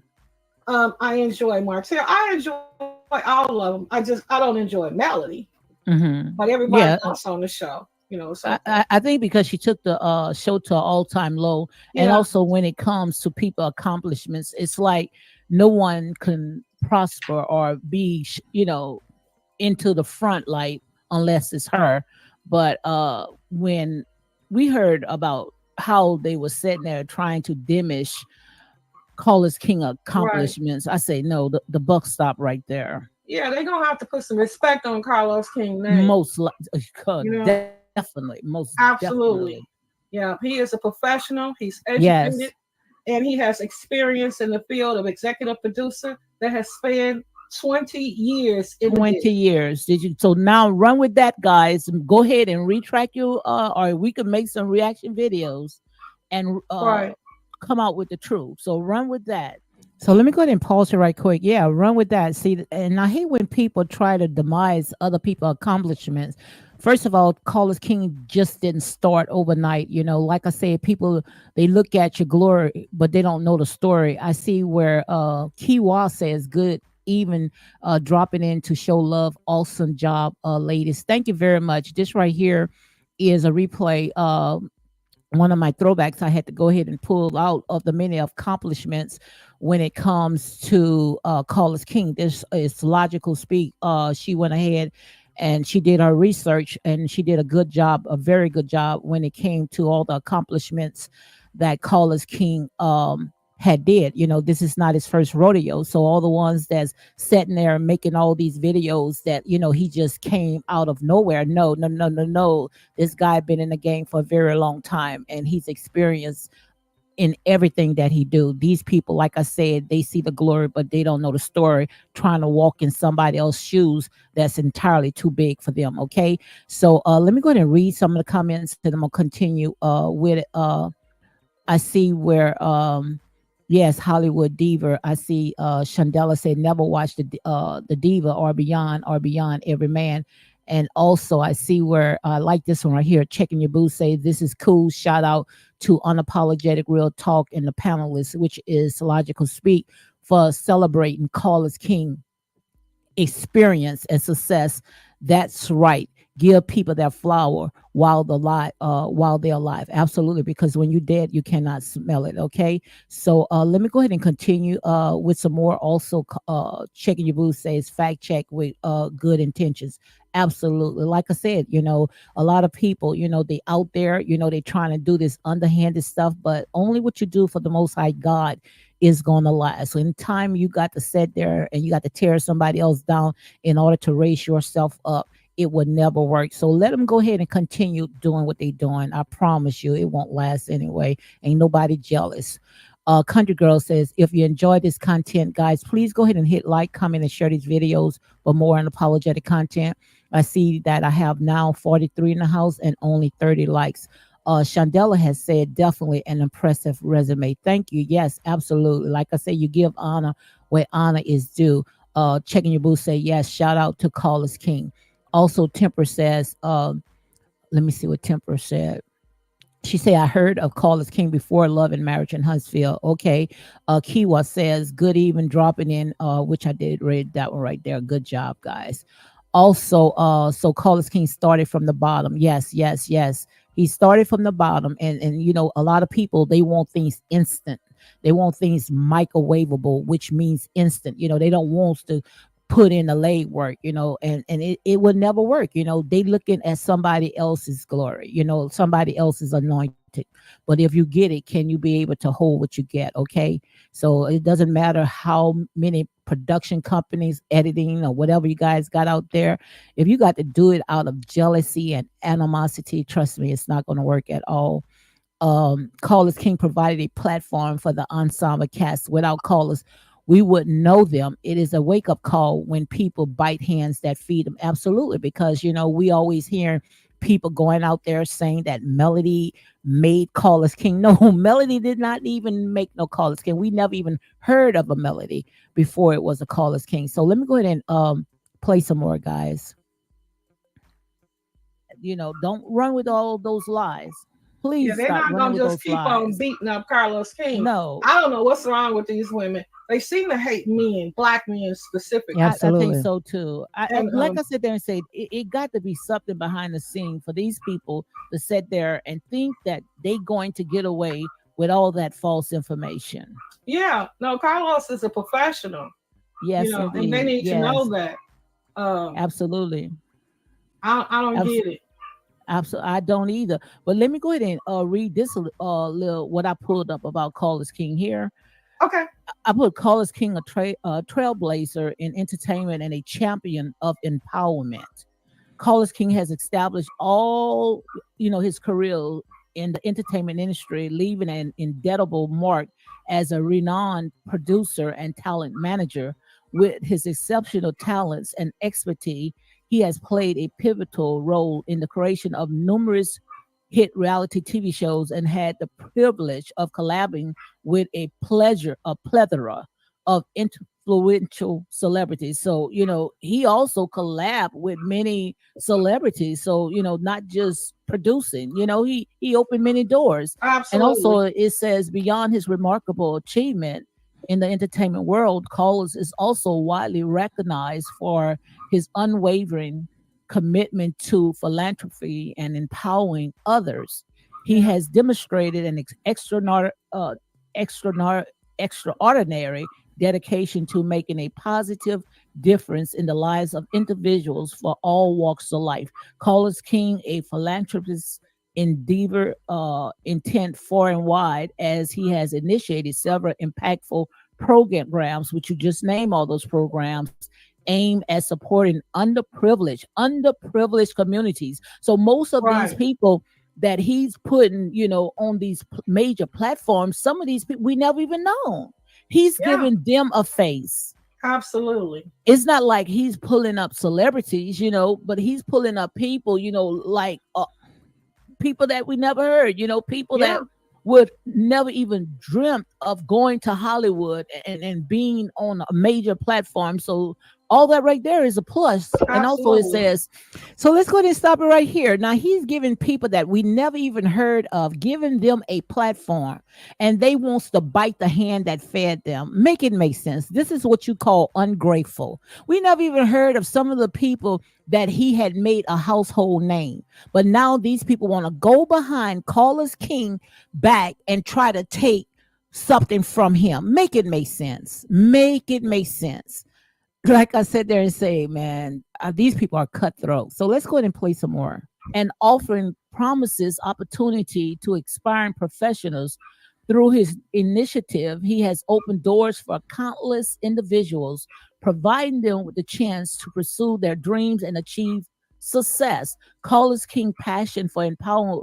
S2: I enjoy Marcel. I enjoy all of them. I don't enjoy Melody, but
S1: Hmm.
S2: everybody
S1: Yeah,
S2: else on the show, it's
S1: I,
S2: okay.
S1: I I think because she took the show to an all-time low, and
S2: Yeah,
S1: also when it comes to people accomplishments, it's like no one can prosper or be into the front light unless it's her. But when we heard about how they were sitting there trying to diminish Carlos King
S2: right.
S1: accomplishments, I say no, the buck stopped right there.
S2: Yeah, they're gonna have to put some respect on Carlos King's name.
S1: Most
S2: You know,
S1: definitely, most definitely.
S2: absolutely. Yeah, he is a professional. He's
S1: Yes.
S2: educated, and he has experience in the field of executive producer that has spanned 20 years in the
S1: 20
S2: business.
S1: years. Did you so now run with that, guys? Go ahead and retract you or we can make some reaction videos and
S2: Right.
S1: come out with the truth. So run with that. So let me go ahead and pause it right quick. Yeah, run with that. See, and I hate when people try to demise other people's accomplishments. First of all, Carlos King just didn't start overnight. Like I said, people they look at your glory, but they don't know the story. I see where Kiwa says good, even dropping in to show love. Awesome job, ladies. Thank you very much. This right here is a replay. One of my throwbacks I had to go ahead and pull out of the many accomplishments when it comes to Carlos King. This is logical speak. She went ahead and she did her research and she did a good job, a very good job when it came to all the accomplishments that Carlos King had did. This is not his first rodeo. So all the ones that's sitting there making all these videos that, he just came out of nowhere. No, no, no, no, no. This guy been in the game for a very long time and he's experienced in everything that he do. These people, like I said, they see the glory, but they don't know the story, trying to walk in somebody else's shoes that's entirely too big for them. Okay. So let me go ahead and read some of the comments and I'm gonna continue with I see where yes, Hollywood Diva. I see Shandela say never watch the Diva or beyond every man. And also I see where I like this one right here. Checking your boots say this is cool. Shout out to unapologetic real talk and the panelists, which is logical speak for celebrating Carlos King experience and success. That's right. Give people their flower while they're alive. Absolutely, because when you're dead, you cannot smell it. Okay, so let me go ahead and continue with some more. Also, checking your booth says fact check with good intentions. Absolutely, like I said, a lot of people, they out there, they trying to do this underhanded stuff, but only what you do for the Most High God is going to last. So in time you got to sit there and you got to tear somebody else down in order to raise yourself up, it would never work. So let them go ahead and continue doing what they're doing. I promise you it won't last anyway. Ain't nobody jealous. Country Girl says, if you enjoy this content, guys, please go ahead and hit like, comment, and share these videos for more unapologetic content. I see that I have now 43 in the house and only 30 likes. Shandela has said definitely an impressive resume. Thank you. Yes, absolutely. Like I say, you give honor where honor is due. Checking your booth say yes. Shout out to Carlos King. Also, Temper says, let me see what Temper said. She said, I heard of Carlos King before Love and Marriage in Huntsville. Okay. Kiwa says, good even dropping in, which I did read that one right there. Good job, guys. Also, so Carlos King started from the bottom. Yes, yes, yes. He started from the bottom. And a lot of people, they want things instant. They want things microwavable, which means instant. They don't want to put in the late work, and it would never work. They looking at somebody else's glory, somebody else's anointed. But if you get it, can you be able to hold what you get? Okay. So it doesn't matter how many production companies, editing, or whatever you guys got out there. If you got to do it out of jealousy and animosity, trust me, it's not going to work at all. Callers King provided a platform for the ensemble cast. Without callers, we wouldn't know them. It is a wake up call when people bite hands that feed them. Absolutely, because we always hear people going out there saying that Melody made Callers King. No, Melody did not even make no Callers King. We never even heard of a Melody before it was a Callers King. So let me go ahead and play some more, guys. Don't run with all those lies.
S2: Yeah,
S1: Please
S2: they're
S1: stop
S2: not
S1: running
S2: gonna
S1: with
S2: just
S1: those
S2: keep on
S1: lies.
S2: beating up Carlos King.
S1: No,
S2: I don't know what's wrong with these women. They seem to hate men, black men specifically.
S1: I think
S2: And
S1: so too. Like I sit there and say, it got to be something behind the scene for these people to sit there and think that they going to get away with all that false information.
S2: yeah, no, Carlos is a professional,
S1: Yes,
S2: and they
S1: indeed.
S2: need to know
S1: Yes,
S2: that. Um,
S1: absolutely.
S2: I don't get it.
S1: Absolutely, I don't either. But let me go ahead and read this little what I pulled up about Carlos King here.
S2: Okay,
S1: I put Carlos King a trailblazer in entertainment and a champion of empowerment. Carlos King has established all his career in the entertainment industry, leaving an indelible mark as a renowned producer and talent manager. With his exceptional talents and expertise, he has played a pivotal role in the creation of numerous hit reality TV shows and had the privilege of collaborating with a plethora of influential celebrities. So, he also collabed with many celebrities. So, not just producing, he opened many doors. And also
S2: absolutely.
S1: it says beyond his remarkable achievement in the entertainment world, Collins is also widely recognized for his unwavering commitment to philanthropy and empowering others. He
S2: Yeah,
S1: has demonstrated an extraordinary, extraordinary dedication to making a positive difference in the lives of individuals for all walks of life. Carlos King, a philanthropist endeavor intent far and wide, as he has initiated several impactful programs, which you just name all those programs, aimed at supporting underprivileged communities. So most of these
S2: right.
S1: people that he's putting, on these major platforms, some of these people we never even know. He's
S2: Yeah,
S1: giving them a face.
S2: absolutely.
S1: It's not like he's pulling up celebrities, but he's pulling up people, like people that we never heard, people
S2: Yeah,
S1: that would never even dreamt of going to Hollywood and being on a major platform. So all that right there is a plus. And also it
S2: absolutely.
S1: says, so let's go ahead and stop it right here. Now he's giving people that we never even heard of, giving them a platform, and they wants to bite the hand that fed them. Make it make sense. This is what you call ungrateful. We never even heard of some of the people that he had made a household name. But now these people want to go behind Carlos King back and try to take something from him. Make it make sense. Make it make sense. Like I said there and say, man, these people are cutthroat. So let's go ahead and play some more. And offering promises opportunity to aspiring professionals through his initiative, he has opened doors for countless individuals, providing them with the chance to pursue their dreams and achieve success. Carlos King passion for empowerment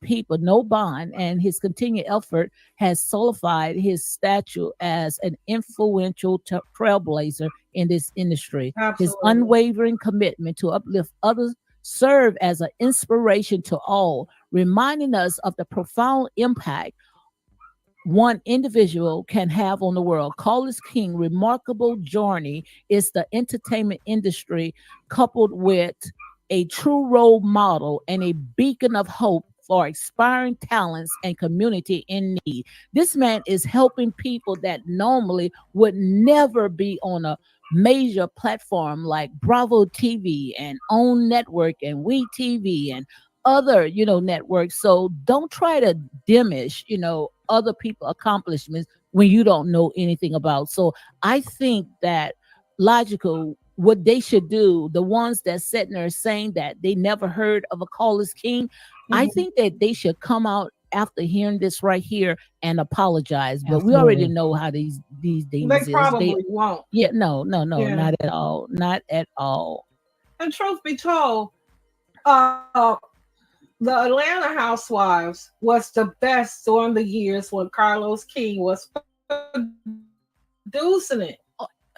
S1: people no bond, and his continued effort has solidified his stature as an influential trailblazer in this industry. His
S2: Absolutely.
S1: unwavering commitment to uplift others serve as an inspiration to all, reminding us of the profound impact one individual can have on the world. Carlos King remarkable journey is the entertainment industry, coupled with a true role model and a beacon of hope for aspiring talents and community in need. This man is helping people that normally would never be on a major platform like Bravo TV and Own Network and We TV and other, networks. So don't try to diminish, other people accomplishments when you don't know anything about. So I think that logical. What they should do, the ones that sitting there saying that they never heard of a call is king, I
S2: Mhm.
S1: think that they should come out after hearing this right here and apologize. But we already
S2: Absolutely.
S1: know how these
S2: They
S1: demons is. They
S2: probably won't.
S1: yeah, no, no, no,
S2: Yeah.
S1: not at all. Not at all.
S2: And truth be told, uh, the Atlanta Housewives was the best during the years when Carlos King was producing it.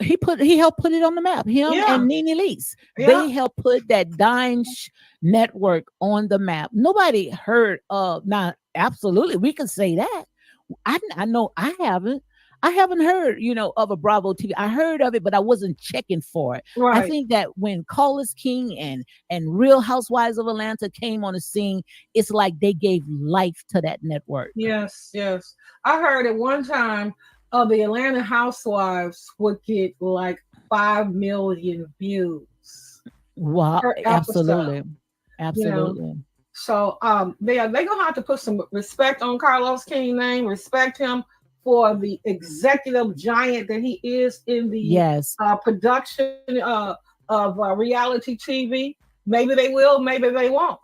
S1: He helped put it on the map. Him
S2: Yeah.
S1: and Nene Leakes,
S2: Yeah.
S1: they helped put that network on the map. Nobody heard of now. Absolutely, we can say that. I know I haven't heard, of a Bravo TV. I heard of it, but I wasn't checking for it. I
S2: Right.
S1: think that when Call is King and Real Housewives of Atlanta came on the scene, it's like they gave life to that network.
S2: Yes. Yes. I heard at one time the Atlanta Housewives would get like 5 million views
S1: Wow,
S2: per episode.
S1: absolutely,
S2: You know.
S1: absolutely.
S2: So they gonna have to put some respect on Carlos King name, respect him for the executive giant that he is in the
S1: Yes,
S2: production of reality TV. Maybe they will, maybe they won't.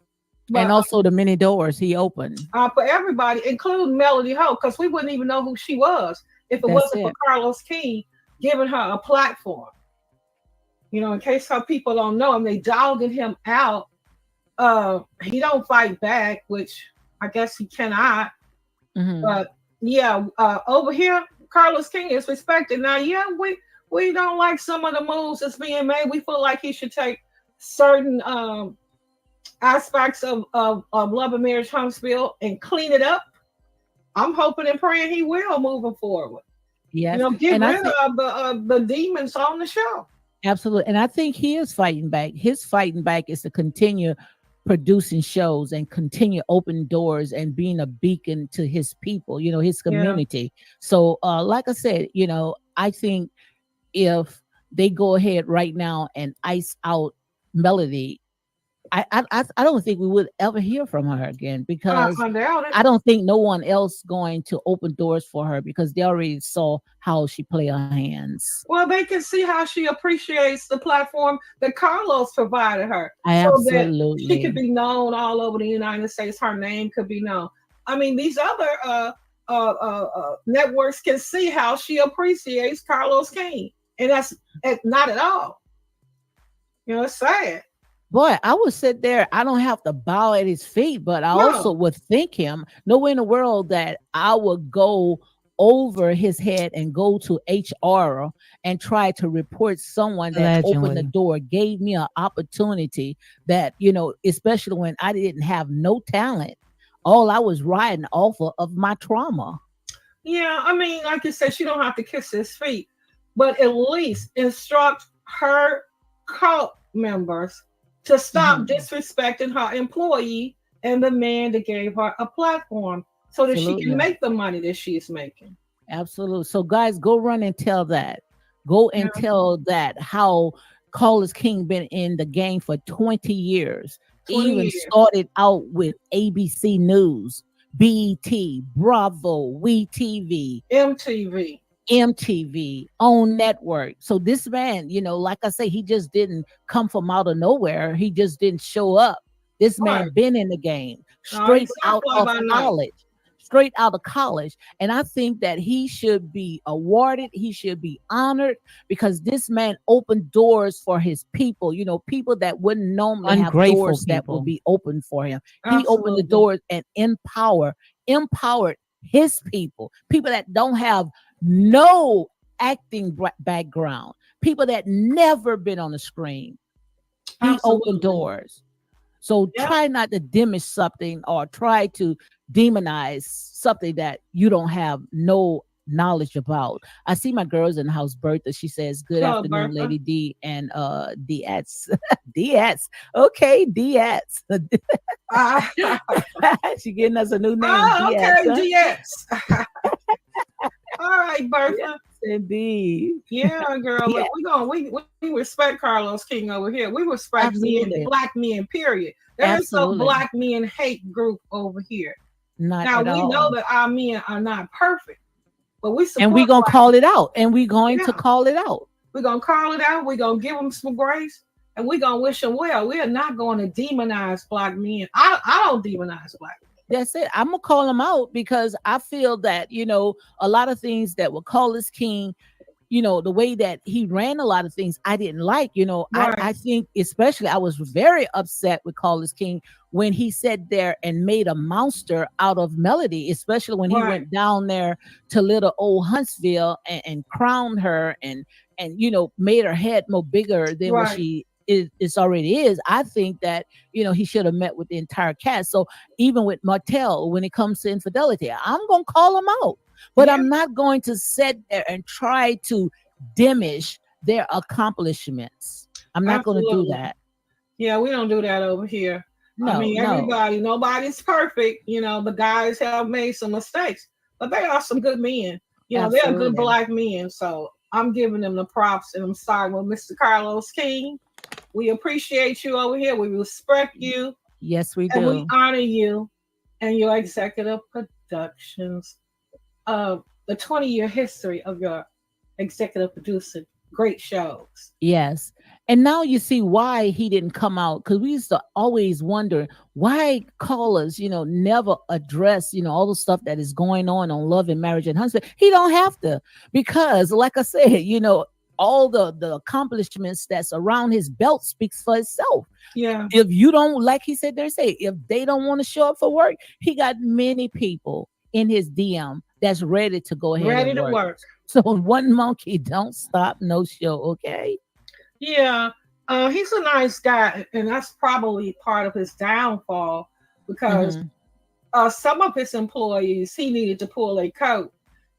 S1: and
S2: But
S1: also the many doors he opened.
S2: for everybody, including Melody Hope, because we wouldn't even know who she was if it
S1: That's
S2: wasn't for
S1: it.
S2: Carlos King giving her a platform. In case some people don't know him, they dogging him out. He don't fight back, which I guess he cannot.
S1: Hmm.
S2: But yeah, over here, Carlos King is respected. Now, yeah, we don't like some of the moves that's being made. We feel like he should take certain aspects of Love and Marriage Huntsville and clean it up. I'm hoping and praying he will moving forward.
S1: Yes,
S2: Get
S1: and I
S2: rid
S1: think
S2: of the demons on the show.
S1: absolutely, and I think he is fighting back. His fighting back is to continue producing shows and continue opening doors and being a beacon to his people, his
S2: Yeah.
S1: community. So, like I said, I think if they go ahead right now and ice out Melody, I don't think we would ever hear from her again because
S2: I doubt it.
S1: I don't think no one else going to open doors for her because they already saw how she play her hands.
S2: Well, they can see how she appreciates the platform that Carlos provided her so that she could
S1: Absolutely.
S2: be known all over the United States. Her name could be known. I mean, these other networks can see how she appreciates Carlos King. And that's not at all. It's sad.
S1: Boy, I would sit there. I don't have to bow at his feet, but I also
S2: No.
S1: would thank him. No way in the world that I would go over his head and go to HR and try to report someone that opened the
S2: Allegedly.
S1: door, gave me an opportunity that, especially when I didn't have no talent. All I was riding off of my trauma.
S2: Yeah, I mean, like you said, she don't have to kiss his feet, but at least instruct her cult members to stop
S1: Mhm.
S2: disrespecting her employee and the man that gave her a platform so that she can
S1: Absolutely.
S2: make the money that she's making.
S1: Absolutely. So, guys, go run and tell that. Go
S2: Yeah,
S1: and tell that how Carlos King been in the game for 20 years.
S2: 20
S1: Even
S2: years.
S1: started out with ABC News, BET, Bravo, WeTV,
S2: MTV.
S1: MTV, own network. So this man, like I say, he just didn't come from out of nowhere. He just didn't show up. This
S2: Right.
S1: man been in the game
S2: No, he's
S1: straight
S2: not
S1: out
S2: fly
S1: of
S2: by night.
S1: college. Straight out of college. And I think that he should be awarded, he should be honored because this man opened doors for his people, people that wouldn't normally have
S2: Ungrateful
S1: doors that would
S2: people.
S1: be open for him. He opened the
S2: Absolutely.
S1: doors and empowered his people that don't have no acting background, people that never been on the screen. He opened
S2: Absolutely.
S1: doors. So
S2: Yeah.
S1: try not to diminish something or try to demonize something that you don't have no knowledge about. I see my girls in the house, Bertha. She says, "Good
S2: Hello,
S1: afternoon,
S2: Bertha.
S1: Lady D and DS." DS. Okay, DS.
S2: Ah,
S1: She getting us a new name,
S2: ah,
S1: DS,
S2: okay,
S1: huh?
S2: DS. All right,
S1: Yes,
S2: Bertha.
S1: indeed.
S2: Yeah, girl.
S1: Yeah,
S2: Look, we respect Carlos King over here. We respect men,
S1: absolutely.
S2: black men. Period. There is no
S1: Absolutely.
S2: black men hate group over here.
S1: Not
S2: Now
S1: at
S2: we know
S1: all.
S2: that our men are not perfect, but we
S1: And
S2: support
S1: we're gonna
S2: black
S1: call it out. And we're going
S2: men.
S1: to
S2: Yeah,
S1: call it out.
S2: We're gonna call it out. We're gonna give them some grace, and we're gonna wish them well. We are not going to demonize black men. I don't demonize black
S1: That's it. I'm gonna call him out because I feel that a lot of things that were called as king, the way that he ran a lot of things I didn't like.
S2: men.
S1: I
S2: Right,
S1: think especially I was very upset with Carlos King when he sat there and made a monster out of Melody, especially when he
S2: right,
S1: went down there to little old Huntsville and crowned her and made her head more bigger than what
S2: right.
S1: she is already is. I think that he should have met with the entire cast. So even with Martell, when it comes to infidelity, I'm gonna call him out, but
S2: Yeah,
S1: I'm not going to sit there and try to diminish their accomplishments. I'm not going to do
S2: absolutely.
S1: that.
S2: Yeah, we don't do that over here. I
S1: No,
S2: mean,
S1: no,
S2: nobody's perfect. The guys have made some mistakes, but they are some good men. They're good
S1: absolutely.
S2: black men. So I'm giving them the props, and I'm sorry with Mr. Carlos King. We appreciate you over here. We respect you,
S1: Yes, we
S2: and we
S1: do.
S2: honor you and your executive productions of the 20-year history of your executive producing great shows.
S1: Yes. And now you see why he didn't come out, because we used to always wonder why callers, never address, all the stuff that is going on Love and Marriage and Husband. He don't have to, because like I said, all the accomplishments that's around his belt speaks for itself.
S2: Yeah,
S1: If you don't, like he said there, say if they don't want to show up for work, he got many people in his DM that's ready to go ahead
S2: ready
S1: and
S2: to
S1: work.
S2: work.
S1: So one monkey don't stop no show. Okay.
S2: Yeah, he's a nice guy, and that's probably part of his downfall because
S1: Hmm.
S2: some of his employees he needed to pull a coat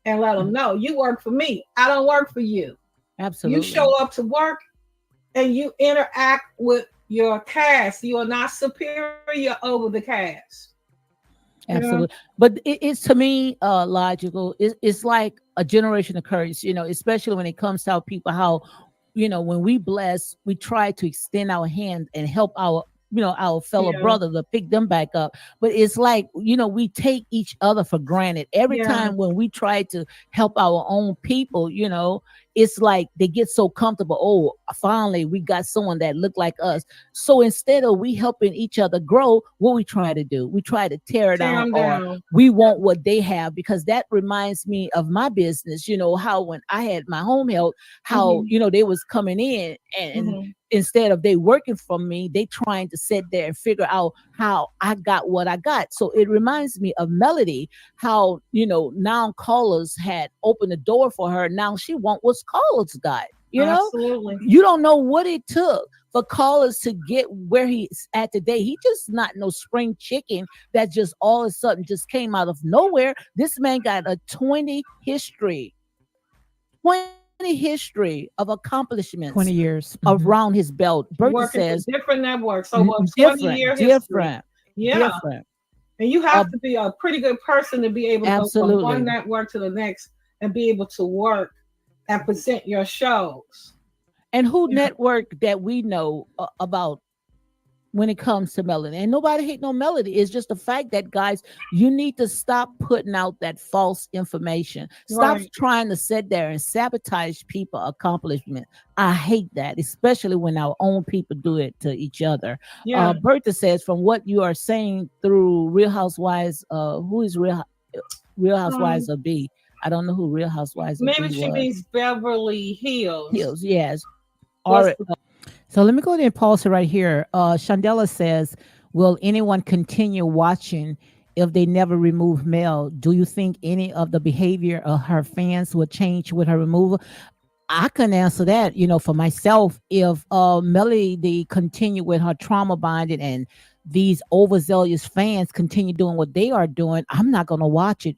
S2: and let them know you work for me. I don't work for you. You
S1: Absolutely.
S2: show up to work and you interact with your cast. You are not superior over the cast. Yeah,
S1: Absolutely. But it's to me logical. It's like a generation occurrence, especially when it comes to our people, how, when we bless, we try to extend our hand and help our fellow
S2: yeah,
S1: brother to pick them back up. But it's like, we take each other for granted. Every
S2: yeah.
S1: time when we try to help our own people, it's like they get so comfortable. Oh, finally we got someone that looked like us. So instead of we helping each other grow, what we try to do, we try to tear it
S2: Tear
S1: down,
S2: them
S1: or
S2: down.
S1: we want what they have, because that reminds me of my business. How when I had my home health, how
S2: Hmm,
S1: they was coming in, and
S2: hmm.
S1: instead of they working for me, they trying to sit there and figure out how I got what I got. So it reminds me of Melody, how now callers had opened the door for her. Now she want what's callers got.
S2: Absolutely.
S1: You don't know what it took for callers to get where he's at today. He just not no spring chicken that just all of a sudden just came out of nowhere. This man got a 20 history of
S2: 20
S1: accomplishments
S2: years. Hmm.
S1: around his belt. Bertha
S2: Working for
S1: says
S2: different networks over a 20
S1: different,
S2: year history.
S1: different,
S2: Yeah.
S1: different.
S2: And you
S1: Uh,
S2: have to be a pretty good person to be able to go from one
S1: absolutely.
S2: network to the next and be able to work and present your shows.
S1: And who
S2: Yeah.
S1: network that we know about when it comes to Melody? And nobody hate no Melody. It's just the fact that, guys, you need to stop putting out that false information. Stop
S2: Right.
S1: trying to sit there and sabotage people accomplishment. I hate that, especially when our own people do it to each other.
S2: Yeah.
S1: Bertha says, from what you are saying through Real Housewives, who is Real
S2: Um,
S1: Housewives of B? I don't know who Real Housewives of
S2: maybe
S1: B
S2: she
S1: was.
S2: means Beverly Hills.
S1: Hills, yes.
S2: Was
S1: Or so let me go ahead and pause it right here. Shandela says, will anyone continue watching if they never remove Mel? Do you think any of the behavior of her fans would change with her removal? I can answer that, for myself. If Melody they continue with her trauma bonding and these overzealous fans continue doing what they are doing, I'm not going to watch it,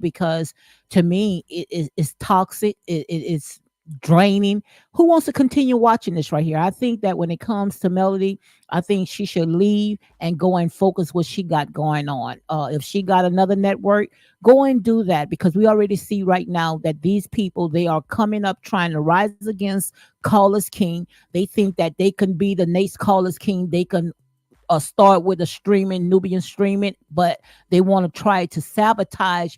S1: because to me it's toxic. It's draining. Who wants to continue watching this right here? I think that when it comes to Melody, I think she should leave and go and focus what she got going on. If she got another network, go and do that, because we already see right now that these people, they are coming up trying to rise against Callers King. They think that they can be the next Callers King. They can start with a streaming Nubian streaming, but they want to try to sabotage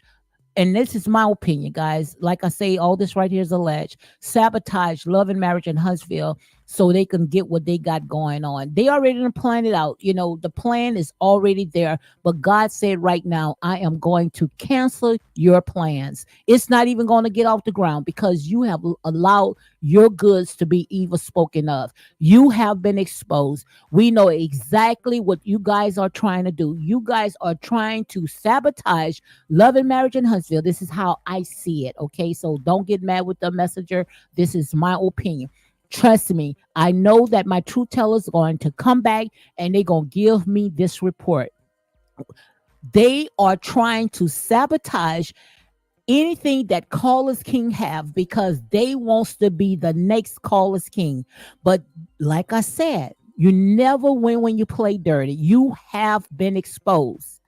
S1: and this is my opinion, guys. Like I say, all this right here is alleged. Sabotage Love and Marriage in Huntsville so they can get what they got going on. They already done planned it out. You know, the plan is already there. But God said right now, I am going to cancel your plans. It's not even going to get off the ground because you have allowed your goods to be evil spoken of. You have been exposed. We know exactly what you guys are trying to do. You guys are trying to sabotage Love and Marriage in Huntsville. This is how I see it. Okay. So don't get mad with the messenger. This is my opinion. Trust me, I know that my truth tellers are going to come back and they're going to give me this report. They are trying to sabotage anything that Carlos King have because they wants to be the next Carlos King. But like I said, you never win when you play dirty. You have been exposed.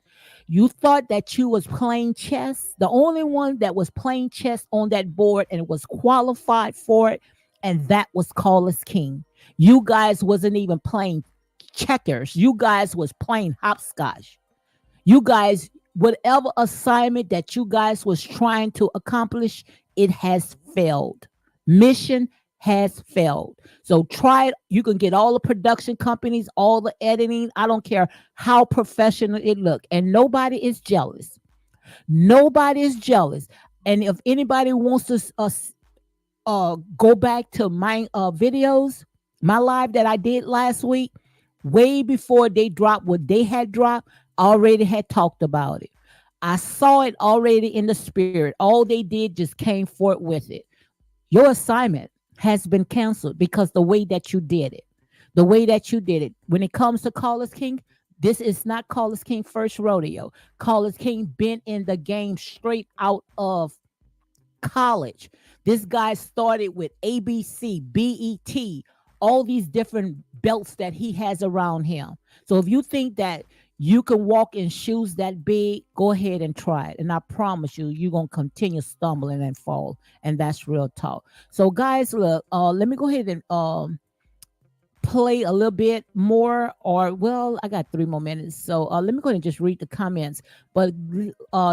S1: You thought that you was playing chess. The only one that was playing chess on that board and was qualified for it, and that was Carlos King. You guys wasn't even playing checkers. You guys was playing hopscotch. You guys, whatever assignment that you guys was trying to accomplish, it has failed. Mission has failed. So try it. You can get all the production companies, all the editing. I don't care how professional it look, and nobody is jealous. Nobody is jealous. And if anybody wants to go back to my videos, my live that I did last week, way before they dropped what they had dropped, I already had talked about it. I saw it already in the spirit. All they did just came forth with it. Your assignment has been canceled because the way that you did it, the way that you did it. When it comes to Carlos King, this is not Carlos King first rodeo. Carlos King been in the game straight out of college. This guy started with ABC, BET, all these different belts that he has around him. So if you think that you can walk in shoes that big, go ahead and try it. And I promise you, you're going to continue stumbling and fall. And that's real talk. So guys, look, let me go ahead and play a little bit more, or well, I got 3 more minutes, so let me go ahead and just read the comments. But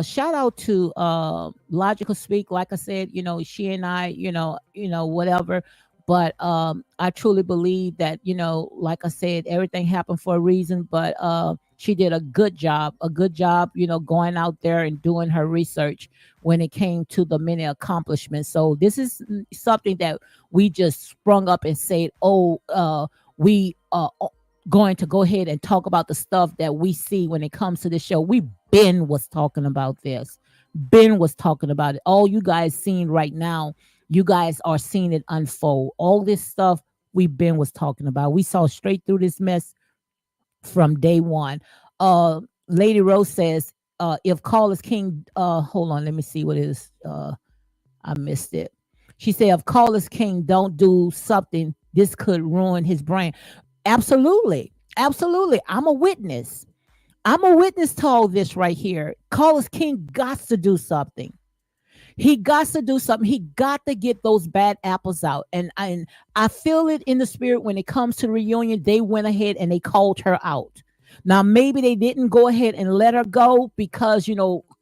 S1: shout out to Logical Speak. Like I said, she and I, whatever. But I truly believe that, like I said, everything happened for a reason. But she did a good job, going out there and doing her research when it came to the many accomplishments. So this is something that we just sprung up and said, oh, we going to go ahead and talk about the stuff that we see when it comes to the show. Ben was talking about this. Ben was talking about it. All you guys seeing right now, you guys are seeing it unfold. All this stuff Ben was talking about. We saw straight through this mess from day one. Lady Rose says, if Carlos King, hold on, let me see what it is. I missed it. She said, if Carlos King don't do something, this could ruin his brand. Absolutely. Absolutely. I'm a witness. I'm a witness to all this right here. Carlos King got to do something. He got to do something. He got to get those bad apples out. And I feel it in the spirit when it comes to the reunion. They went ahead and they called her out. Now, maybe they didn't go ahead and let her go because,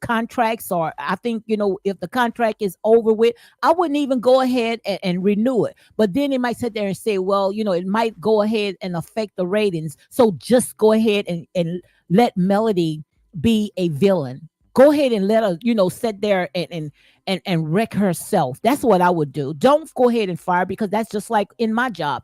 S1: contracts, or I think, if the contract is over with, I wouldn't even go ahead and renew it. But then they might sit there and say, well, it might go ahead and affect the ratings. So just go ahead and let Melody be a villain. Go ahead and let her, sit there and wreck herself. That's what I would do. Don't go ahead and fire, because that's just like in my job.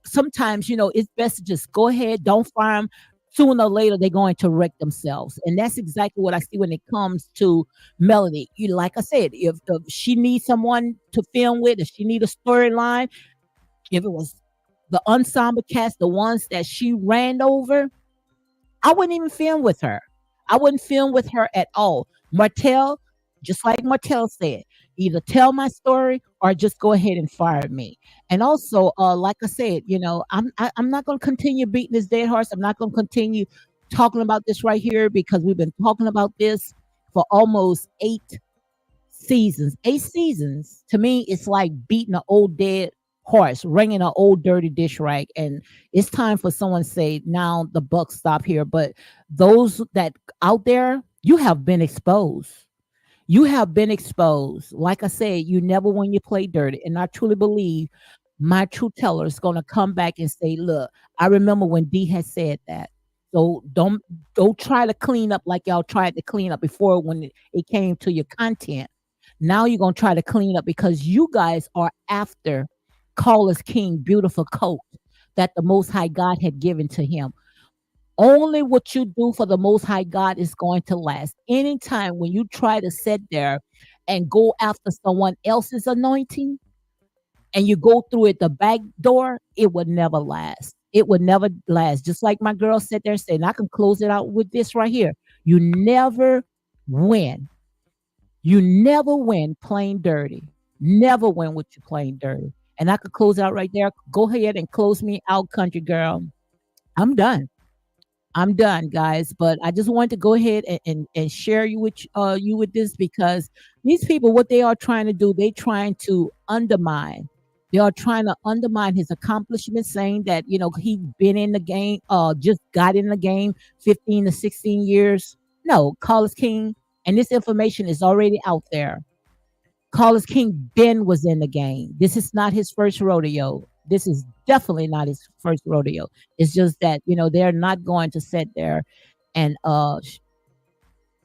S1: Sometimes, it's best to just go ahead, don't fire them. Sooner or later, they're going to wreck themselves. And that's exactly what I see when it comes to Melody. Like I said, if she needs someone to film with, if she need a storyline, if it was the ensemble cast, the ones that she ran over, I wouldn't even film with her. I wouldn't film with her at all. Martell, just like Martell said, either tell my story or just go ahead and fire me. And also, like I said, I'm not going to continue beating this dead horse. I'm not going to continue talking about this right here, because we've been talking about this for almost 8 seasons. 8 seasons to me, it's like beating an old dead horse, ringing an old dirty dish rag, and it's time for someone to say, now the buck stop here. But those that out there, you have been exposed. You have been exposed. Like I said, you never when you play dirty. And I truly believe my true teller is going to come back and say, look, I remember when D had said that. So don't try to clean up like y'all tried to clean up before when it came to your content. Now you're going to try to clean up because you guys are after Caller's King beautiful coat that the Most High God had given to him. Only what you do for the Most High God is going to last. Anytime when you try to sit there and go after someone else's anointing and you go through it the back door, it would never last. It would never last. Just like my girl sat there saying, I can close it out with this right here. You never win. You never win playing dirty. Never win with you playing dirty. And I could close it out right there. Go ahead and close me out, country girl. I'm done. I'm done, guys. But I just wanted to go ahead and share you with this because these people, what they are trying to do, they trying to undermine. They are trying to undermine his accomplishments, saying that he's been in the game, just got in the game 15 to 16 years. No, Carlos King, and this information is already out there. Carlos King Ben was in the game. This is not his first rodeo. This is definitely not his first rodeo. It's just that they're not going to sit there and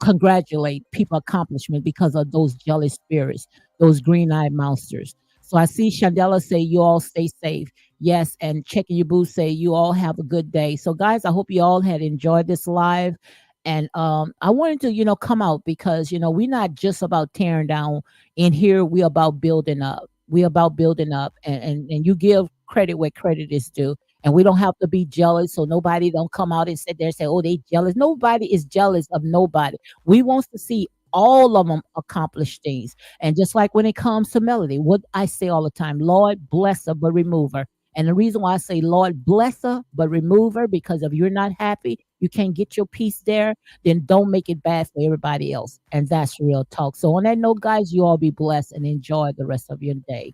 S1: congratulate people accomplishment because of those jealous spirits, those green-eyed monsters. So I see Chandela say you all stay safe. Yes, and checking your boots say you all have a good day. So guys, I hope you all had enjoyed this live. And I wanted to, come out because, we're not just about tearing down in here. We're about building up. We're about building up and you give credit where credit is due. And we don't have to be jealous. So nobody don't come out and sit there and say, oh, they jealous. Nobody is jealous of nobody. We want to see all of them accomplish things. And just like when it comes to Melody, what I say all the time, Lord bless her, but remove her. And the reason why I say Lord bless her, but remove her, because if you're not happy, you can't get your peace there, then don't make it bad for everybody else. And that's real talk. So on that note, guys, you all be blessed and enjoy the rest of your day.